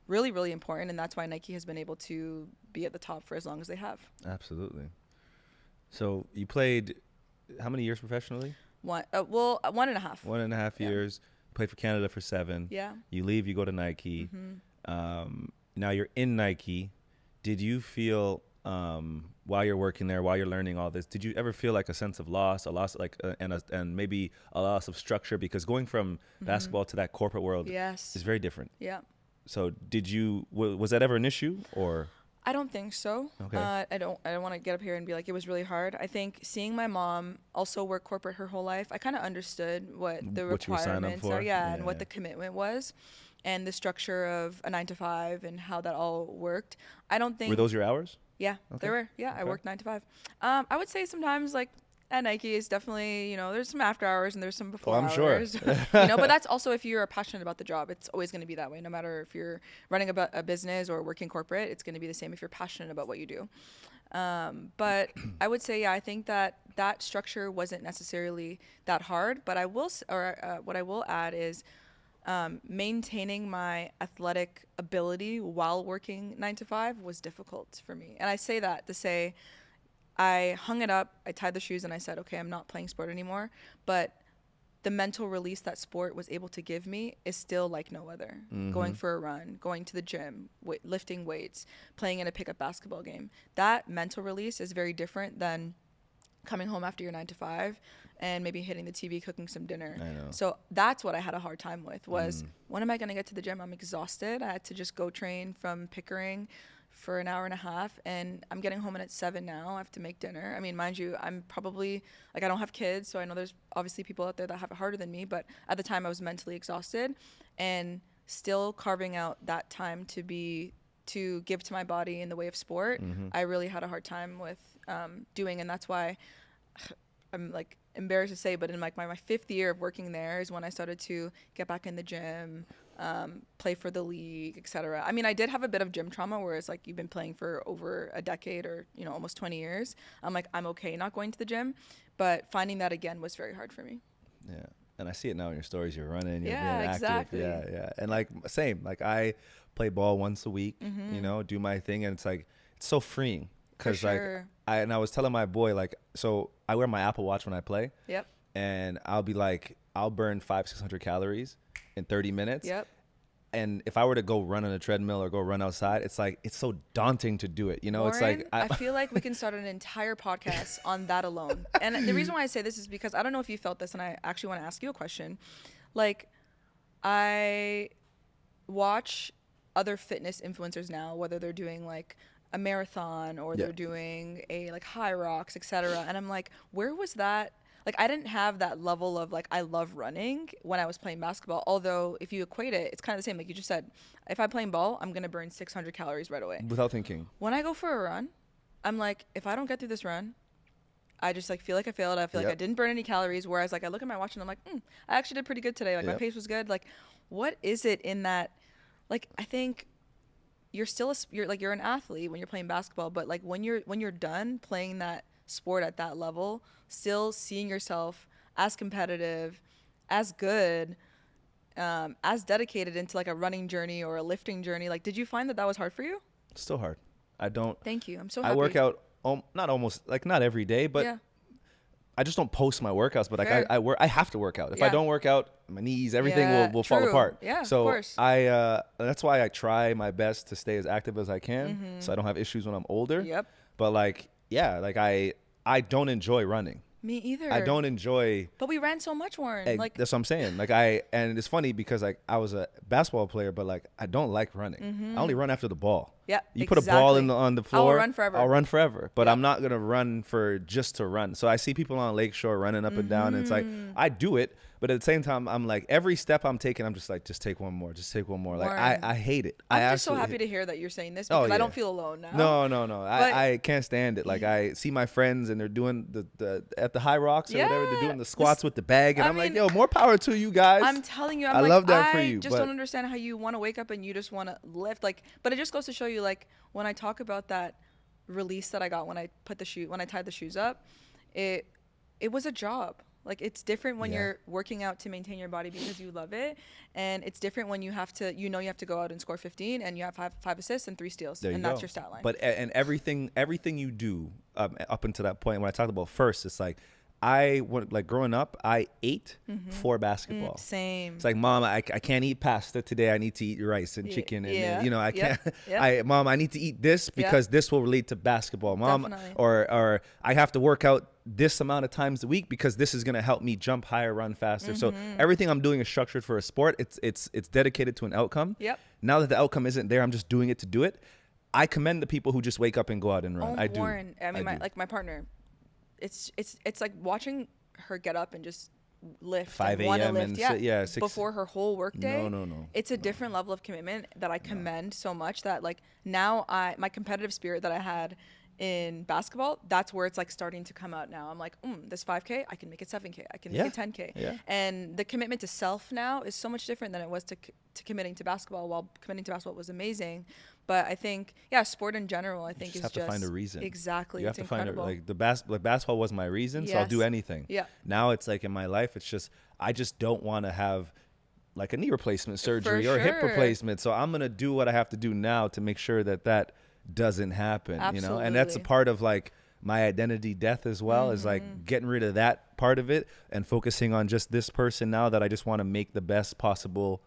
really, really important, and that's why Nike has been able to be at the top for as long as they have. Absolutely. So you played how many years professionally? 1.5. 1.5 years. Played for Canada for 7. Yeah. You leave, you go to Nike. Now you're in Nike. Did you feel while you're working there, while you're learning all this, did you ever feel like a sense of loss, and maybe a loss of structure? Because going from basketball to that corporate world is very different. Yeah. So was that ever an issue, or? I don't think so. Okay. I don't want to get up here and be like, it was really hard. I think seeing my mom also work corporate her whole life, I kind of understood what the requirements are, and what the commitment was, and the structure of a 9 to 5 and how that all worked. I don't think. Were those your hours? Yeah, they were. Yeah, I worked 9 to 5. I would say sometimes, like, at Nike is definitely, you know, there's some after hours and there's some before hours. Sure. You know, but that's also if you're passionate about the job. It's always going to be that way. No matter if you're running a business or working corporate, it's going to be the same if you're passionate about what you do. But I would say, I think that structure wasn't necessarily that hard. But what I will add is maintaining my athletic ability while working 9 to 5 was difficult for me. And I say that to say, I hung it up, I tied the shoes, and I said, okay, I'm not playing sport anymore. But the mental release that sport was able to give me is still like no other. Going for a run, going to the gym, lifting weights, playing in a pickup basketball game. That mental release is very different than coming home after your 9 to 5 and maybe hitting the TV, cooking some dinner. I know. So that's what I had a hard time with was, when am I going to get to the gym? I'm exhausted. I had to just go train from Pickering for an hour and a half, and I'm getting home at 7 now. I have to make dinner. I mean, mind you, I'm probably, like, I don't have kids, so I know there's obviously people out there that have it harder than me, but at the time I was mentally exhausted, and still carving out that time to give to my body in the way of sport, I really had a hard time with doing, and that's why I'm, like, embarrassed to say, but in, like, my 5th year of working there is when I started to get back in the gym, play for the league, etc. I mean, I did have a bit of gym trauma, whereas, like, you've been playing for over a decade or, you know, almost 20 years. I'm like, I'm okay not going to the gym, but finding that again was very hard for me. Yeah. And I see it now in your stories. You're running, you're being exactly. active. Yeah. And, like, same. Like, I play ball once a week, you know, do my thing. And it's like, it's so freeing. Because, like, I was telling my boy, like, so I wear my Apple Watch when I play. Yep. And I'll be like, I'll burn 500-600 calories in 30 minutes. Yep. And if I were to go run on a treadmill or go run outside, it's like, it's so daunting to do it. You know, Warren, it's like, I feel like we can start an entire podcast on that alone. And the reason why I say this is because I don't know if you felt this, and I actually want to ask you a question. Like, I watch other fitness influencers now, whether they're doing, like, a marathon or they're doing a, like, high rocks, etc. And I'm like, where was that? Like, I didn't have that level of, like, I love running when I was playing basketball. Although if you equate it, it's kind of the same. Like you just said, if I'm playing ball, I'm going to burn 600 calories right away. Without thinking. When I go for a run, I'm like, if I don't get through this run, I just, like, feel like I failed. I feel like I didn't burn any calories. Whereas, like, I look at my watch and I'm like, I actually did pretty good today. Like, my pace was good. Like, what is it in that? Like, I think you're still you're an athlete when you're playing basketball, but, like, when you're done playing that sport at that level, still seeing yourself as competitive, as good, as dedicated into, like, a running journey or a lifting journey. Like, did you find that was hard for you? Still hard. I don't. Thank you. I'm so happy. I work out not every day, but I just don't post my workouts. But, like, I have to work out. If I don't work out, my knees, everything will fall apart. Yeah, so of course. That's why I try my best to stay as active as I can, so I don't have issues when I'm older. Yep. But, like, like, I don't enjoy running. Me either. I don't enjoy. But we ran so much, Warren. Like, that's what I'm saying. Like, and it's funny because, like, I was a basketball player, but, like, I don't like running. I only run after the ball. Yeah, You put a ball on the floor. I'll run forever. I'll run forever, but I'm not gonna run for just to run. So I see people on Lakeshore running up and down, and it's like I do it, but at the same time, I'm like every step I'm taking, I'm just like, just take one more, just take one more. Like I hate it. I'm just so happy to hear that you're saying this because I don't feel alone now. No. I can't stand it. Like I see my friends and they're doing the at the High Rocks or whatever, they're doing the squats with the bag, and I'm like, yo, more power to you guys. I'm telling you, I love that for you. I just don't understand how you want to wake up and you just want to lift. Like, but it just goes to show you, like, when I talk about that release that I got when I tied the shoes up, it was a job. Like, it's different when you're working out to maintain your body because you love it, and it's different when you have to go out and score 15 and you have five assists and 3 steals, and that's your stat line. But and everything you do up until that point, when I talked about first, it's like growing up, I ate for basketball. Same. It's like, Mom, I can't eat pasta today. I need to eat rice and chicken, and I can't. Mom, I need to eat this because this will relate to basketball. Mom, definitely. or I have to work out this amount of times a week because this is gonna help me jump higher, run faster. So everything I'm doing is structured for a sport. It's dedicated to an outcome. Yep. Now that the outcome isn't there, I'm just doing it to do it. I commend the people who just wake up and go out and run. I mean, my partner. It's like watching her get up and just lift 5 a.m. and before her whole work day. No. It's a different level of commitment that I commend so much, that like now my competitive spirit that I had in basketball, that's where it's like starting to come out now. I'm like, this 5K, I can make it 7K, I can make it 10K. Yeah. And the commitment to self now is so much different than it was to committing to basketball. While committing to basketball was amazing, but I think sport in general, I think, is just have to find a reason. Exactly. You have to incredible. Find basketball was my reason, so I'll do anything. Yeah. Now it's like in my life, it's just I just don't want to have like a knee replacement surgery or a hip replacement. So I'm gonna do what I have to do now to make sure that doesn't happen. Absolutely. And that's a part of like my identity death as well, is like getting rid of that part of it and focusing on just this person now, that I just want to make the best possible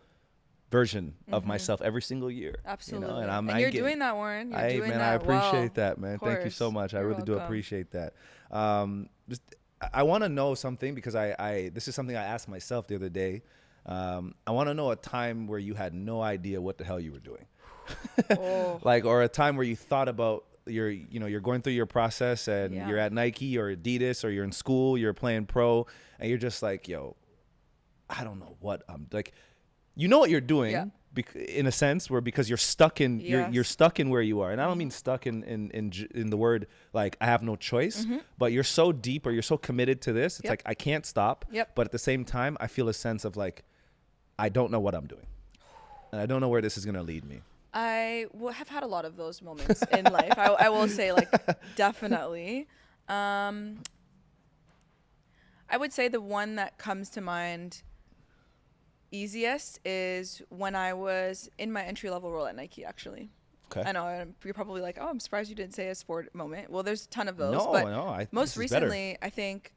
version of myself every single year. Absolutely. And you're doing that, Warren. You're doing that. I appreciate that, man. Thank you so much. I really do appreciate that. I want to know something, because this is something I asked myself the other day. I want to know a time where you had no idea what the hell you were doing. Like, or a time where you thought about you're going through your process and you're at Nike or Adidas, or you're in school, you're playing pro, and you're just like, yo, I don't know what I'm like. You know what you're doing, in a sense, because you're stuck in you're stuck in where you are, and I don't mean stuck in the word like I have no choice, but you're so deep, or you're so committed to this. It's like I can't stop. But at the same time, I feel a sense of like I don't know what I'm doing, and I don't know where this is gonna lead me. I have had a lot of those moments in life. I will say, like, definitely. I would say the one that comes to mind easiest is when I was in my entry-level role at Nike, actually. Okay. I know you're probably like, oh, I'm surprised you didn't say a sport moment. Well, there's a ton of those. No, most recently, I think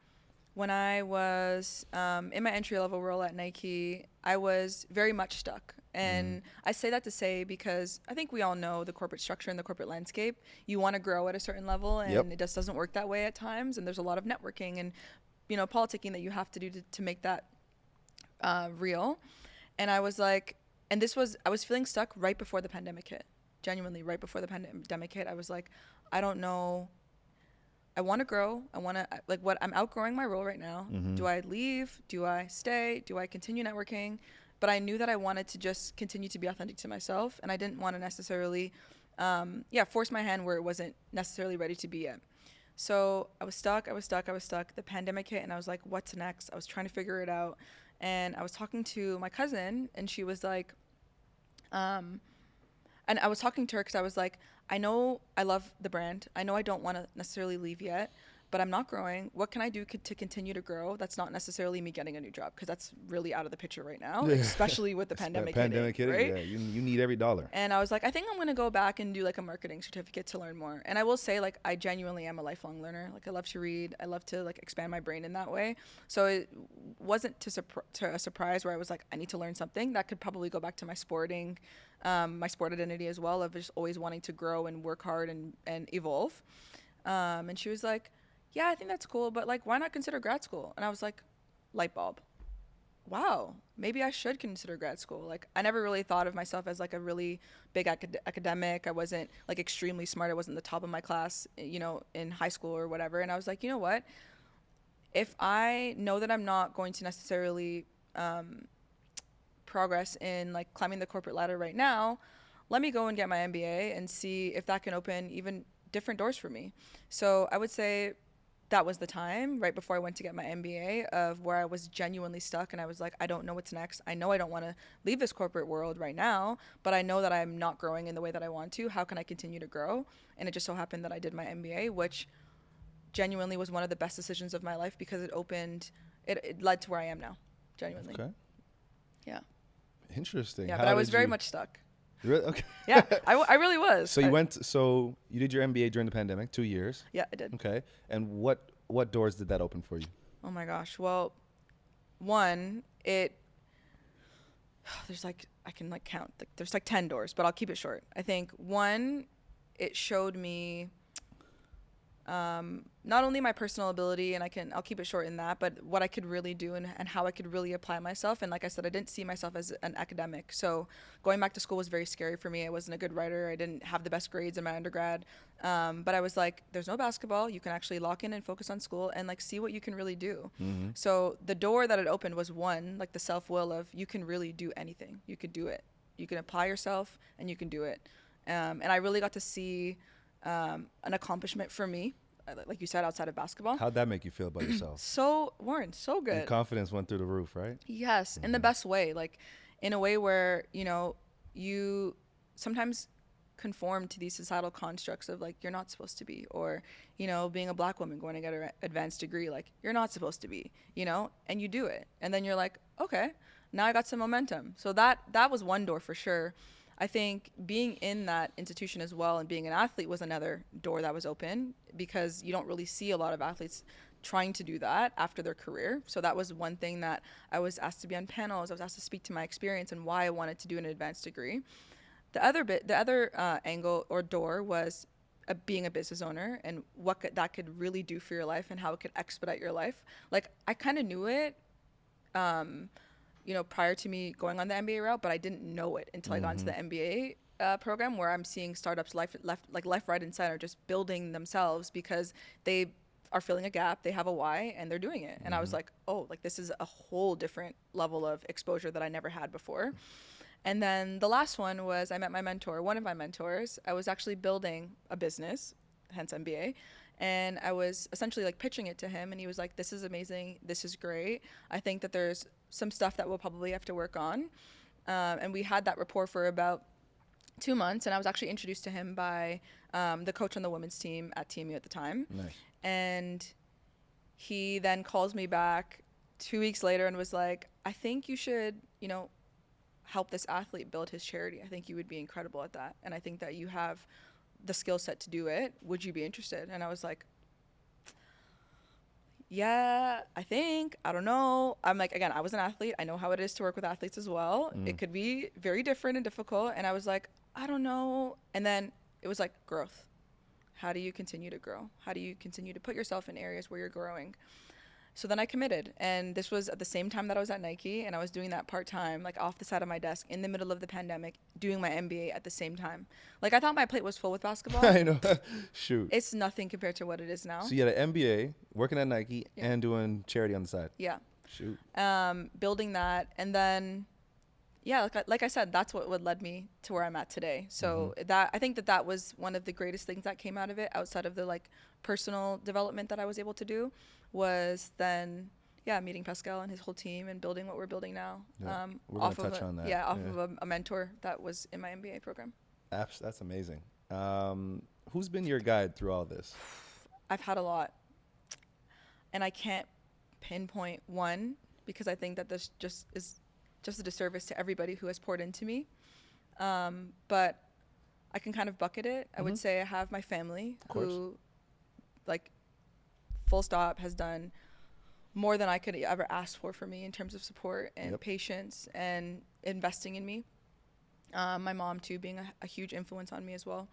when I was in my entry-level role at Nike, I was very much stuck. And I say that to say, because I think we all know the corporate structure and the corporate landscape. You want to grow at a certain level, and it just doesn't work that way at times. And there's a lot of networking and, politicking that you have to do to make that real. And I was like, I was feeling stuck right before the pandemic hit. Genuinely, right before the pandemic hit, I was like, I don't know. I want to grow. I'm outgrowing my role right now. Do I leave? Do I stay? Do I continue networking? But I knew that I wanted to just continue to be authentic to myself, and I didn't want to necessarily, force my hand where it wasn't necessarily ready to be yet. So I was stuck. The pandemic hit, and I was like, what's next? I was trying to figure it out. And I was talking to my cousin, and she was like, and I was talking to her because I was like, I know I love the brand. I know I don't want to necessarily leave yet, but I'm not growing. What can I do to continue to grow? That's not necessarily me getting a new job, because that's really out of the picture right now, especially with the pandemic hitting, right? Yeah, you need every dollar. And I was like, I think I'm going to go back and do like a marketing certificate to learn more. And I will say, like, I genuinely am a lifelong learner. Like, I love to read. I love to like expand my brain in that way. So it wasn't to a surprise where I was like, I need to learn something that could probably go back to my sport identity as well, of just always wanting to grow and work hard and evolve. And she was like, yeah, I think that's cool, but like, why not consider grad school? And I was like, light bulb. wow, maybe I should consider grad school. Like, I never really thought of myself as like a really big academic. I wasn't like extremely smart. I wasn't the top of my class, you know, in high school or whatever. And I was like, you know what? If I know that I'm not going to necessarily progress in like climbing the corporate ladder right now, let me go and get my MBA and see if that can open even different doors for me. So I would say that was the time right before I went to get my MBA of where I was genuinely stuck, and I was like, I don't know what's next. I know I don't want to leave this corporate world right now, but I know that I'm not growing in the way that I want to. How can I continue to grow? And it just so happened that I did my MBA, which genuinely was one of the best decisions of my life because it led to where I am now, genuinely. Okay. Yeah. Interesting. Yeah, but I was very much stuck. Really? Okay. Yeah, I really was. So you did your MBA during the pandemic, 2 years. Yeah, I did. Okay. And what doors did that open for you? Oh my gosh. Well, one, there's like, I can like count, like, there's like 10 doors, but I'll keep it short. I think one, it showed me not only my personal ability, and I'll keep it short in that, but what I could really do and how I could really apply myself. And like I said, I didn't see myself as an academic. So going back to school was very scary for me. I wasn't a good writer. I didn't have the best grades in my undergrad. But I was like, there's no basketball. You can actually lock in and focus on school and like see what you can really do. Mm-hmm. So the door that it opened was one, like the self-will of you can really do anything. You could do it. You can apply yourself and you can do it. And I really got to see an accomplishment for me, like you said, outside of basketball. How'd that make you feel about yourself? So, Warren, so good. Your confidence went through the roof, right? Yes, in the best way. Like, in a way where, you know, you sometimes conform to these societal constructs of, like, you're not supposed to be. Or, you know, being a black woman going to get an advanced degree, like, you're not supposed to be, you know? And you do it. And then you're like, okay, now I got some momentum. So that was one door for sure. I think being in that institution as well and being an athlete was another door that was open because you don't really see a lot of athletes trying to do that after their career. So that was one thing that I was asked to be on panels. I was asked to speak to my experience and why I wanted to do an advanced degree. The other angle or door was being a business owner and what that could really do for your life and how it could expedite your life. Like, I kind of knew it, you know, prior to me going on the MBA route, but I didn't know it until I got into the MBA program, where I'm seeing startups left, right, and center just building themselves because they are filling a gap, they have a why, and they're doing it. And I was like, oh, like this is a whole different level of exposure that I never had before. And then the last one was I met my mentor, one of my mentors. I was actually building a business, hence MBA. And I was essentially like pitching it to him, and he was like, this is amazing, this is great. I think that there's some stuff that we'll probably have to work on. And we had that rapport for about 2 months, and I was actually introduced to him by the coach on the women's team at TMU at the time. Nice. And he then calls me back 2 weeks later and was like, I think you should, you know, help this athlete build his charity. I think you would be incredible at that. And I think that you have the skill set to do it. Would you be interested? And I was like, yeah, I don't know. I'm like, again, I was an athlete. I know how it is to work with athletes as well. It could be very different and difficult. And I was like, I don't know. And then it was like growth. How do you continue to grow? How do you continue to put yourself in areas where you're growing? So then I committed, and this was at the same time that I was at Nike, and I was doing that part-time, like off the side of my desk in the middle of the pandemic, doing my MBA at the same time. Like, I thought my plate was full with basketball. I know. Shoot. It's nothing compared to what it is now. So you had an MBA, working at Nike, and doing charity on the side. Yeah. Shoot. Building that, and then, yeah, like I said, that's what led me to where I'm at today. So I think that was one of the greatest things that came out of it, outside of the like personal development that I was able to do, was then meeting Pascal and his whole team and building what we're building now. Yeah. We're going to touch on that. Yeah, off of a mentor that was in my MBA program. That's amazing. Who's been your guide through all this? I've had a lot, and I can't pinpoint one because I think that this just is just a disservice to everybody who has poured into me. But I can kind of bucket it. I would say I have my family who, like, full stop, has done more than I could ever ask for me in terms of support and patience and investing in me. My mom too, being a huge influence on me as well.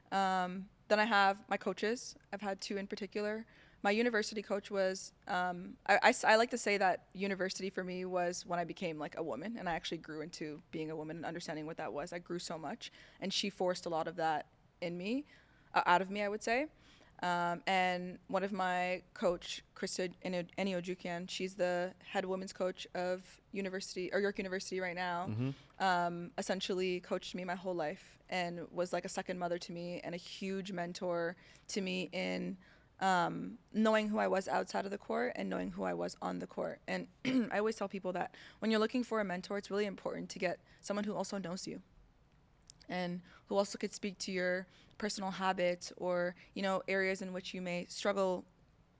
Then I have my coaches. I've had 2 in particular. My university coach was, I like to say that university for me was when I became like a woman, and I actually grew into being a woman and understanding what that was. I grew so much, and she forced a lot of that in me, out of me, I would say. And one of my coach, Krista Eniojukian, she's the head women's coach of York University right now, essentially coached me my whole life and was like a second mother to me and a huge mentor to me in knowing who I was outside of the court and knowing who I was on the court. And I always tell people that when you're looking for a mentor, it's really important to get someone who also knows you and who also could speak to your personal habits or, you know, areas in which you may struggle,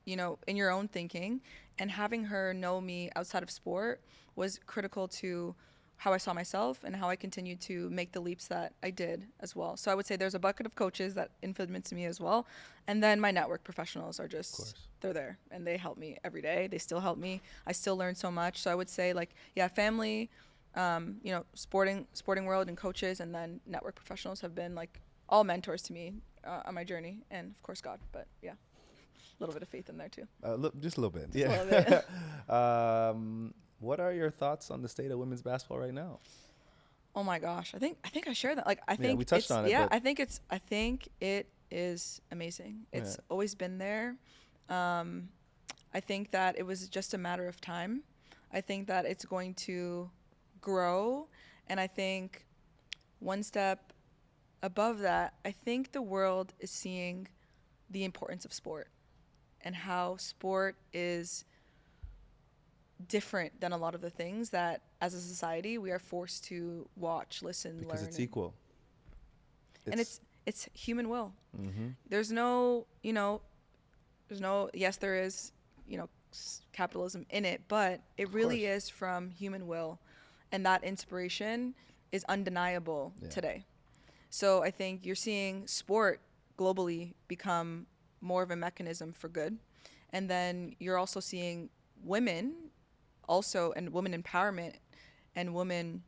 you know, in your own thinking. And having her know me outside of sport was critical to how I saw myself and how I continued to make the leaps that I did as well. So I would say there's a bucket of coaches that influenced me as well. And then my network professionals are just, they're there and they help me every day. They still help me. I still learn so much. So I would say like, yeah, family, you know, sporting world and coaches, and then network professionals have been like all mentors to me on my journey. And of course God, but yeah, a little bit of faith in there too. Just a little bit. Just a little bit. What are your thoughts on the state of women's basketball right now? Oh my gosh, I think I share that. Like I think we touched on it. Yeah, I think it is amazing. It's always been there. I think that it was just a matter of time. I think that it's going to grow, and I think one step above that, I think the world is seeing the importance of sport and how sport is different than a lot of the things that as a society we are forced to watch, listen, learn. Because it's equal. And it's human will. There's no, yes, there is, capitalism in it, but it really is from human will. And that inspiration is undeniable today. So I think you're seeing sport globally become more of a mechanism for good. And then you're also seeing women also, and women empowerment and women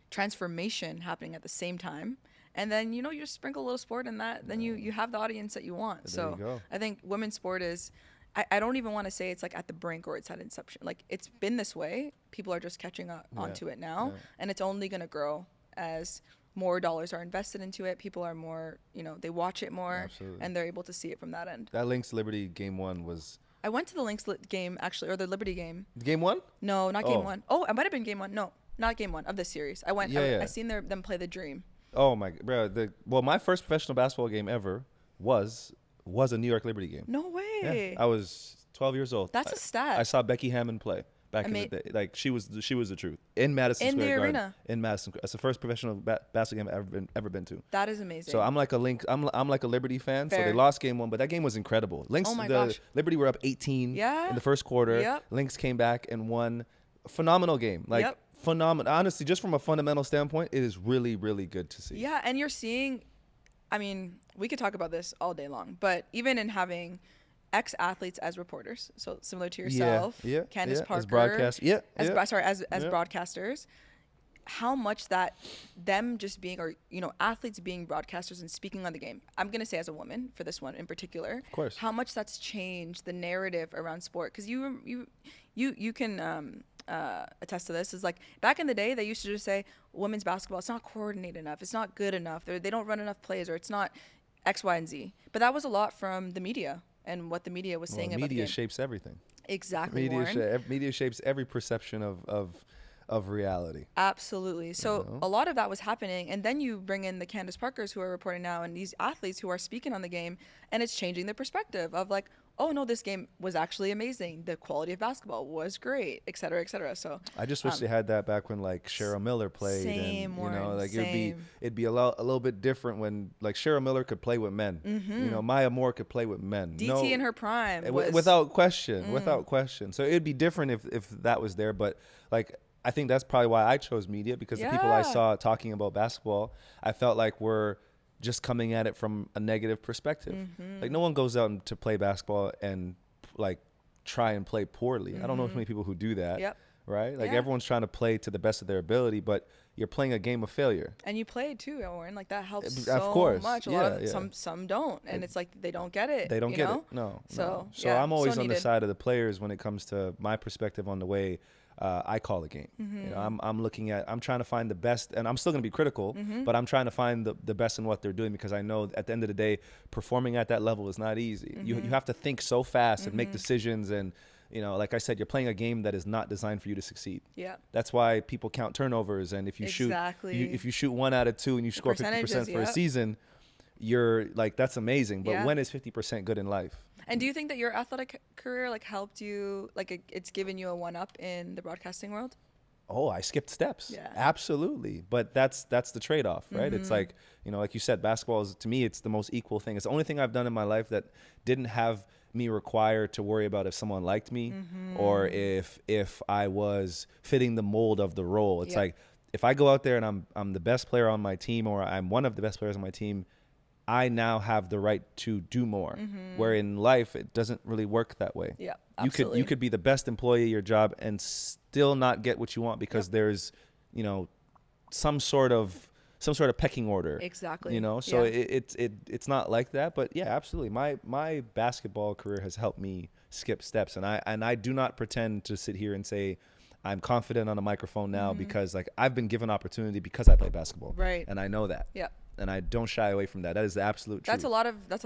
transformation happening at the same time. And then, you just sprinkle a little sport in that, then you have the audience that you want. There you go. I think women's sport is, I don't even want to say it's like at the brink or it's at inception. Like it's been this way. People are just catching up onto it now. And it's only going to grow as more dollars are invested into it. People are more, they watch it more. Absolutely. And they're able to see it from that end. That Lynx Liberty game 1 was... I went to the Lynx game actually, or the Liberty game. Game 1? No, not game 1. Oh, it might have been game 1. No, not game 1 of this series. I went, I seen them play the Dream. Oh my, bro. My first professional basketball game ever was a New York Liberty game. No way. Yeah, I was 12 years old. That's a stat. I saw Becky Hammond play back in the day. Like she was the truth in Madison Square Garden. Arena. In Madison. That's the first professional basketball game I've ever been to. That is amazing. So I'm like a Liberty fan. Fair. So they lost game 1, but that game was incredible. Lynx, gosh. Liberty were up 18 in the first quarter. Yep. Lynx came back and won. Phenomenal game. Like phenomenal. Honestly, just from a fundamental standpoint, it is really, really good to see. Yeah, and you're seeing, I mean, we could talk about this all day long, but even in having ex-athletes as reporters, so similar to yourself, Candace Parker, as broadcast, as broadcasters, how much that them just being, or athletes being broadcasters and speaking on the game. I'm gonna say as a woman for this one in particular, of course, how much that's changed the narrative around sport, because you can attest to this. Is like back in the day they used to just say women's basketball, it's not coordinated enough, it's not good enough, they don't run enough plays, or it's not X, Y, and Z. But that was a lot from the media and what the media was saying about the game. Media shapes everything. Exactly. Media shapes every perception of reality. Absolutely. So a lot of that was happening, and then you bring in the Candace Parkers who are reporting now, and these athletes who are speaking on the game, and it's changing the perspective of like, oh no, this game was actually amazing, the quality of basketball was great, et cetera, et cetera. So I just wish they had that back when like Cheryl Miller played. It'd be a little bit different when like Cheryl Miller could play with men. Maya Moore could play with men. DT in her prime without question. So it'd be different if that was there, but like I think that's probably why I chose media, because the people I saw talking about basketball, I felt like were just coming at it from a negative perspective. Like no one goes out to play basketball and like try and play poorly. I don't know too many people who do that. right? Like Yeah. everyone's trying to play to the best of their ability, but you're playing a game of failure. And you played too, Owen. Like that helps Of so course. much. A Yeah, lot of yeah. some don't, and it's like they don't get it. They don't you get know? it. No. So, So yeah, I'm always so on the needed. side of the players when it comes to my perspective on the way I call a game. Mm-hmm. You know, I'm trying to find the best, and I'm still going to be critical, Mm-hmm. but I'm trying to find the best in what they're doing, because I know at the end of the day, performing at that level is not easy. You Mm-hmm. have to think so fast and make decisions, and you know, like I said, you're playing a game that is not designed for you to succeed. Yeah. That's why people count turnovers, and if you Exactly. if you shoot 1 out of 2 and you score 50% percentages, for a yep. season, you're like, that's amazing. But Yeah. when is 50% good in life? And do you think that your athletic career like helped you, like it's given you a one up in the broadcasting world? Oh, I skipped steps. Yeah. Absolutely. But that's the trade-off, right? It's like, you know, like you said, basketball is, to me, it's the most equal thing. It's the only thing I've done in my life that didn't have me required to worry about if someone liked me or if I was fitting the mold of the role. It's Yeah. like, if I go out there and I'm the best player on my team, or I'm one of the best players on my team, I now have the right to do more. Where in life, it doesn't really work that way. Yeah, You absolutely. could be the best employee at your job and still not get what you want, because there's, you know, some sort of pecking order. Exactly. You know, so Yeah. it's not like that. But yeah, absolutely. My basketball career has helped me skip steps, and I do not pretend to sit here and say I'm confident on a microphone now, because like I've been given opportunity because I play basketball. Right. And I know that. Yeah. And I don't shy away from that. That is the absolute truth. That's a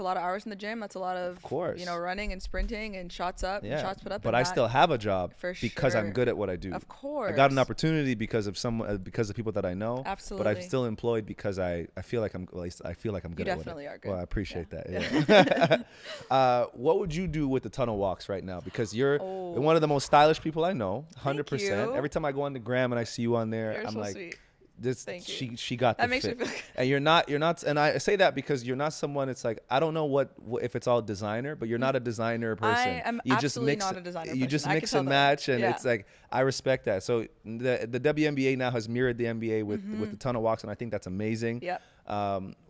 lot of hours in the gym. That's a lot of course. you know, running and sprinting and shots up and shots put up. But and I that- still have a job For because I'm sure. good at what I do. Of course. I got an opportunity because of because of people that I know. Absolutely. But I'm still employed because I feel like I'm, at least I feel like I'm good at what definitely I, are good. Well, I appreciate Yeah. that. Yeah. What would you do with the tunnel walks right now? Because you're one of the most stylish people I know. 100%. you. Every time I go on the gram and I see you on there, You're I'm so like, sweet. this Thank you. she got That the makes me fit. feel good. And you're not, and I say that because you're not someone, it's like, I don't know what if it's all designer, but you're not a designer person. am You absolutely not a designer You just person. I can mix tell and that. match, and Yeah. it's like, I respect that. So the WNBA now has mirrored the NBA with the tunnel walks, and I think that's amazing. Yep.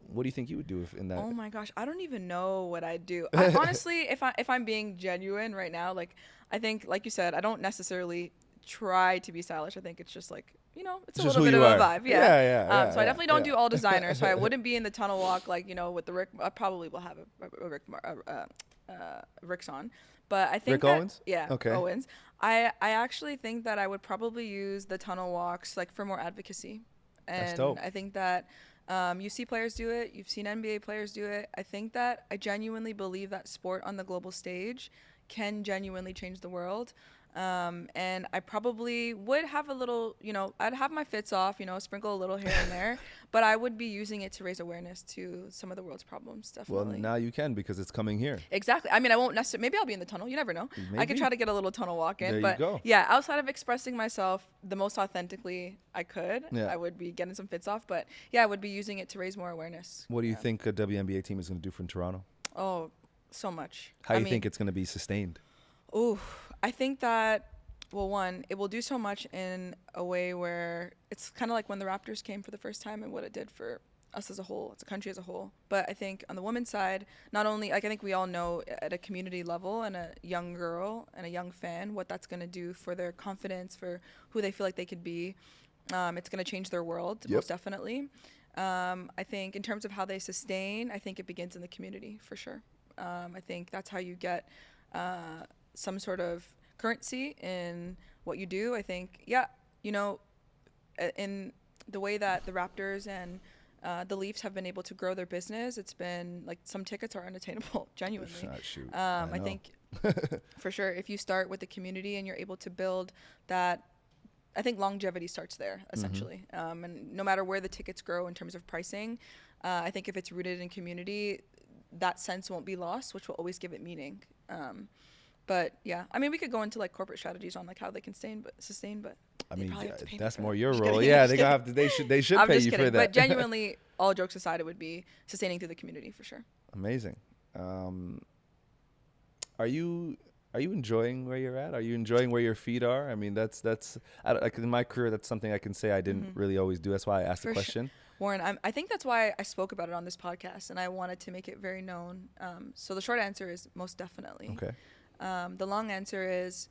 What do you think you would do in that? Oh my gosh, I don't even know what I'd do. Honestly, if I'm being genuine right now, like I think, like you said, I don't necessarily try to be stylish. I think it's just like, you know, it's a Just little who bit you of a are. vibe. Yeah, So I definitely don't yeah. do all designer. So I wouldn't be in the tunnel walk like, you know, with the Rick. I probably will have a Rick's on, but I think Rick that, Owens? Yeah. Okay. Owens. I actually think that I would probably use the tunnel walks like for more advocacy. And That's dope. I think that you see players do it. You've seen NBA players do it. I think that I genuinely believe that sport on the global stage can genuinely change the world. And I probably would have a little, you know, I'd have my fits off, you know, sprinkle a little here and there, but I would be using it to raise awareness to some of the world's problems, Well, definitely. now you can, because it's coming here. Exactly. I mean, I won't necessarily, maybe I'll be in the tunnel. You never know. I could Maybe. try to get a little tunnel walk in, There you but go. yeah, outside of expressing myself the most authentically I could, Yeah. I would be getting some fits off, but yeah, I would be using it to raise more awareness. What do you think a WNBA team is going to do from Toronto? Oh, so much. How do you think it's going to be sustained? Ooh, I think that, well, one, it will do so much in a way where it's kind of like when the Raptors came for the first time and what it did for us as a whole, as a country as a whole. But I think on the women's side, not only, like I think we all know at a community level and a young girl and a young fan, what that's going to do for their confidence, for who they feel like they could be. It's going to change their world, most definitely. I think in terms of how they sustain, I think it begins in the community for sure. I think that's how you get some sort of currency in what you do. I think, yeah, you know, in the way that the Raptors and the Leafs have been able to grow their business, it's been like some tickets are unattainable, genuinely. Shoot, I think for sure, if you start with the community and you're able to build that, I think longevity starts there essentially. And no matter where the tickets grow in terms of pricing, I think if it's rooted in community, that sense won't be lost, which will always give it meaning. But yeah, I mean, we could go into like corporate strategies on like how they can sustain, but I they mean, probably have to pay me that's for more it. your Just role. kidding, Yeah, just they kidding. gonna have to, they should I'm pay just you kidding, for that. but genuinely, all jokes aside, it would be sustaining through the community for sure. Amazing. Are you enjoying where you're at? Are you enjoying where your feet are? I mean, that's like in my career, that's something I can say I didn't really always do. That's why I asked the For sure. question. Warren, I think that's why I spoke about it on this podcast, and I wanted to make it very known. So the short answer is most definitely. Okay. The long answer is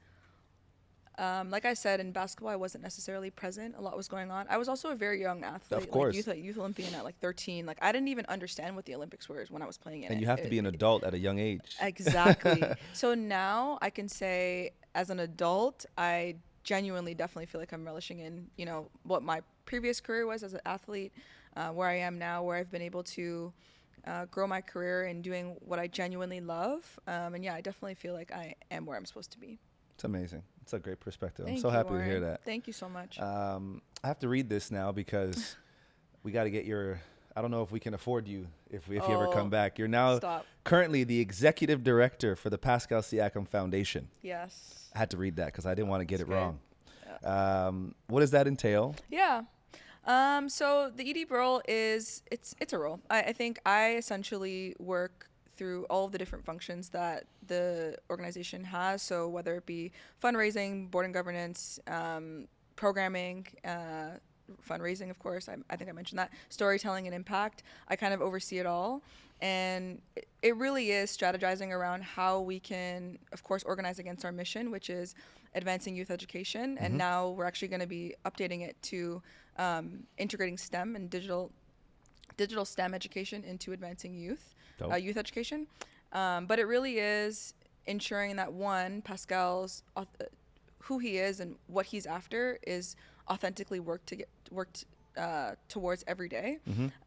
Like I said, in basketball, I wasn't necessarily present. A lot was going on. I was also a very young athlete. Of course. Like youth Olympian at like 13. Like I didn't even understand what the Olympics were when I was playing in it. And you have to be an adult at a young age. Exactly. So now I can say as an adult, I genuinely definitely feel like I'm relishing in, you know, what my previous career was as an athlete, where I am now, where I've been able to grow my career and doing what I genuinely love. And yeah, I definitely feel like I am where I'm supposed to be. It's amazing. It's a great perspective. Thank I'm so you, happy Warren. to hear that. Thank you so much. I have to read this now because we got to get your, I don't know if we can afford you if you ever come back. You're now currently the executive director for the Pascal Siakam Foundation. Yes. I had to read that because I didn't want to get it good. wrong. Yeah. What does that entail? Yeah. So the ED role is, it's a role. I think I essentially work through all of the different functions that the organization has. So whether it be fundraising, board and governance, programming, fundraising, of course, I think I mentioned that, storytelling and impact, I kind of oversee it all. And it really is strategizing around how we can, of course, organize against our mission, which is advancing youth education. And now we're actually going to be updating it to integrating STEM and digital STEM education into advancing youth education. But it really is ensuring that, one, Pascal's who he is and what he's after is authentically worked towards every day.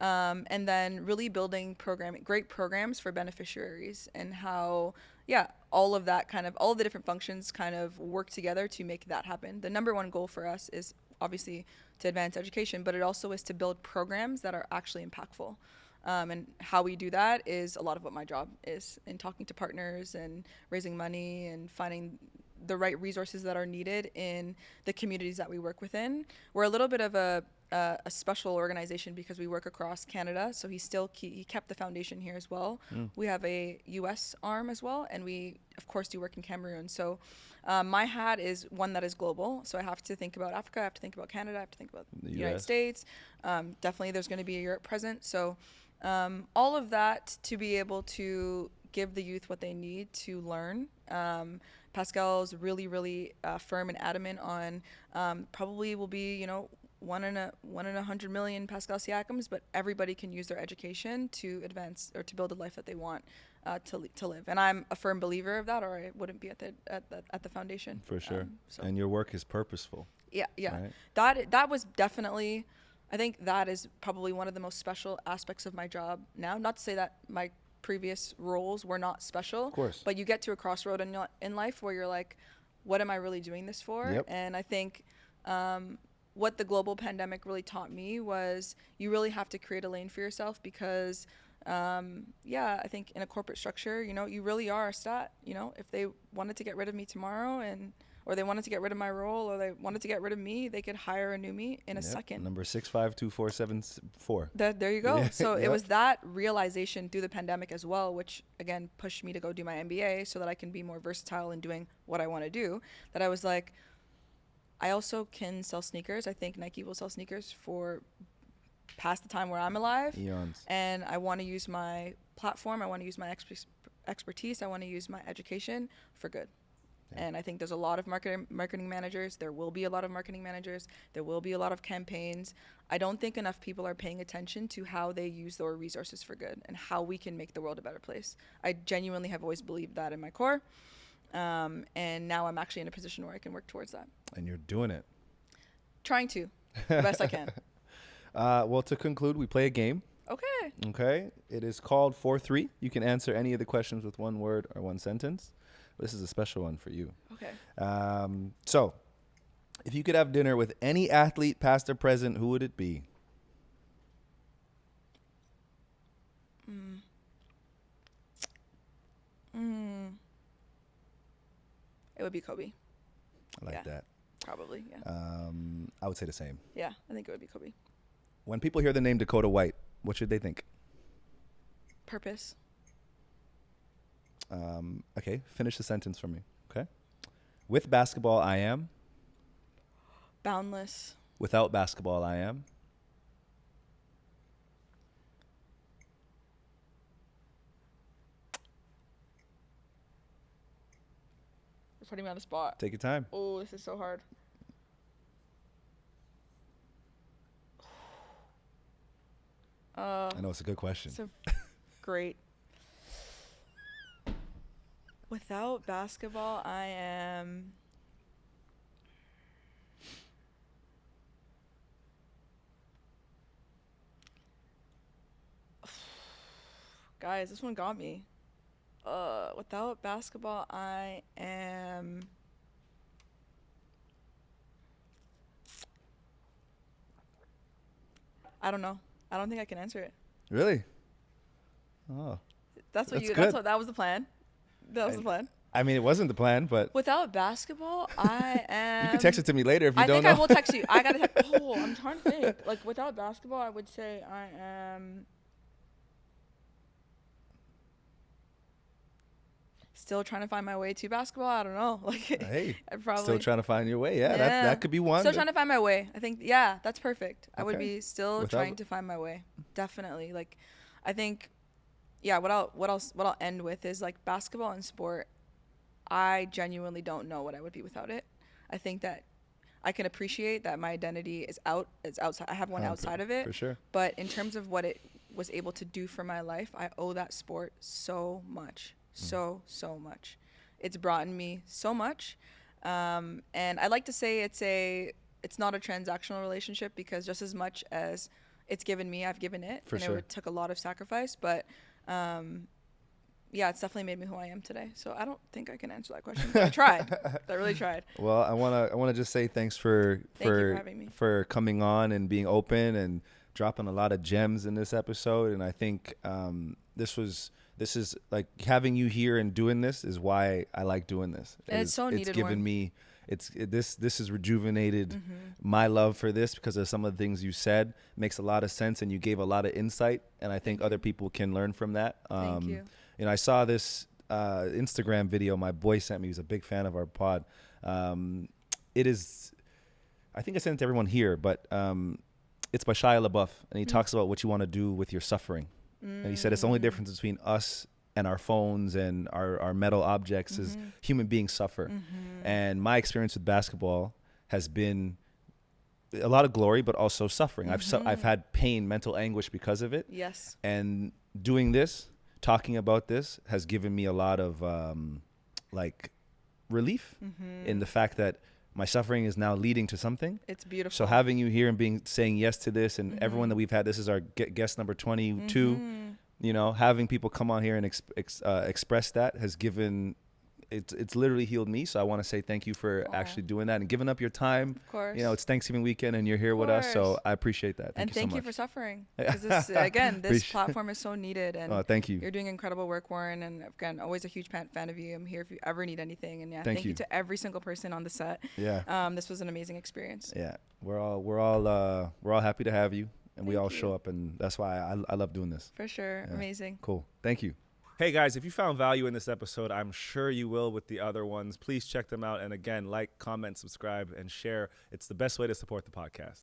And then really building great programs for beneficiaries, and how, all of the different functions kind of work together to make that happen. The number one goal for us is obviously to advance education, but it also is to build programs that are actually impactful. And how we do that is a lot of what my job is, in talking to partners and raising money and finding the right resources that are needed in the communities that we work within. We're a little bit of a special organization because we work across Canada. So he kept the foundation here as well. We have a US arm as well, and we of course do work in Cameroon. So my hat is one that is global. So I have to think about Africa, I have to think about Canada, I have to think about the United States. Definitely there's going to be a Europe present. So all of that to be able to give the youth what they need to learn. Pascal's really, really firm and adamant on probably will be, you know, one in 100 million Pascal Siakams, but everybody can use their education to advance or to build a life that they want to live. And I'm a firm believer of that, or I wouldn't be at the foundation. For sure. And your work is purposeful. Yeah. Right? That was definitely, I think that is probably one of the most special aspects of my job now. Not to say that my previous roles were not special, of course, but you get to a crossroad in life where you're like, what am I really doing this for? Yep. And I think what the global pandemic really taught me was you really have to create a lane for yourself, because I think in a corporate structure, you know, you really are a stat. You know, if they wanted to get rid of me tomorrow or they wanted to get rid of my role, or they wanted to get rid of me, they could hire a new me in a second. Number 6524774. There you go. So it was that realization through the pandemic as well, which again pushed me to go do my MBA so that I can be more versatile in doing what I want to do. That I was like, I also can sell sneakers. I think Nike will sell sneakers for past the time where I'm alive. Eons. And I want to use my platform. I want to use my expertise. I want to use my education for good. And I think there's a lot of marketing managers. There will be a lot of marketing managers. There will be a lot of campaigns. I don't think enough people are paying attention to how they use their resources for good and how we can make the world a better place. I genuinely have always believed that in my core. And now I'm actually in a position where I can work towards that. And you're doing it. Trying to, the best I can. Well, to conclude, we play a game. Okay. It is called 4-3. You can answer any of the questions with one word or one sentence. This is a special one for you. Okay. So, if you could have dinner with any athlete, past or present, who would it be? It would be Kobe. I like that. Probably, yeah. I would say the same. Yeah, I think it would be Kobe. When people hear the name Dakota Whyte, what should they think? Purpose. Okay, finish the sentence for me. Okay. With basketball, I am. Boundless. Without basketball, I am. You're putting me on the spot. Take your time. Oh, this is so hard. I know it's a good question. So great. Without basketball, I am. Guys, this one got me. Without basketball, I am. I don't know. I don't think I can answer it. Really? Oh. That's what That's you. good. That's what. That was the plan. That was the plan. I mean, it wasn't the plan, but Without basketball, I am. you can text it to me later if you I don't think know. I will text you. I gotta. Oh, I'm trying to think. Like without basketball, I would say I am. Still trying to find my way to basketball. I don't know. Like, Hey, I probably still trying to find your way. Yeah, that could be one. Still trying to find my way. I think, yeah, that's perfect. I would Okay. be still Without- trying to find my way. Definitely. Like, I think, yeah. What I'll end with is like basketball and sport. I genuinely don't know what I would be without it. I think that I can appreciate that my identity is outside. I have one outside of it. For sure. But in terms of what it was able to do for my life, I owe that sport so much. So much. It's brought me so much. And I like to say it's not a transactional relationship, because just as much as it's given me, I've given it. For and sure. It took a lot of sacrifice, but yeah, it's definitely made me who I am today. So I don't think I can answer that question. I tried. I really tried. Well, I wanna just say thanks for Thank you for having me. for coming on and being open and dropping a lot of gems in this episode. And I think this is like having you here and doing this is why I like doing this. And it's so needed. It's given me this has rejuvenated my love for this, because of some of the things you said. Makes a lot of sense, and you gave a lot of insight, and I think other people can learn from that. Thank you. You know, I saw this Instagram video my boy sent me. He's a big fan of our pod. It is, I think I sent it to everyone here, but it's by Shia LaBeouf, and he talks about what you want to do with your suffering. And he said it's the only difference between us and our phones and our metal objects is human beings suffer. And my experience with basketball has been a lot of glory, but also suffering. I've had pain, mental anguish because of it. Yes. And doing this, talking about this, has given me a lot of like relief in the fact that my suffering is now leading to something. It's beautiful. So having you here and saying yes to this, and everyone that we've had, this is our guest number 22. You know, having people come on here and express that has given. It's literally healed me. So I want to say thank you for actually doing that and giving up your time. Of course. You know, it's Thanksgiving weekend and you're here with us, so I appreciate that. Thank so you much. for suffering. Because this, again, this platform is so needed. And thank you. You're doing incredible work, Warren. And again, always a huge fan of you. I'm here if you ever need anything. And yeah, thank you to every single person on the set. Yeah. This was an amazing experience. Yeah, we're all happy to have you, and we all show up, and that's why I love doing this. For sure. Yeah. Amazing. Cool. Thank you. Hey guys, if you found value in this episode, I'm sure you will with the other ones. Please check them out. And again, like, comment, subscribe, and share. It's the best way to support the podcast.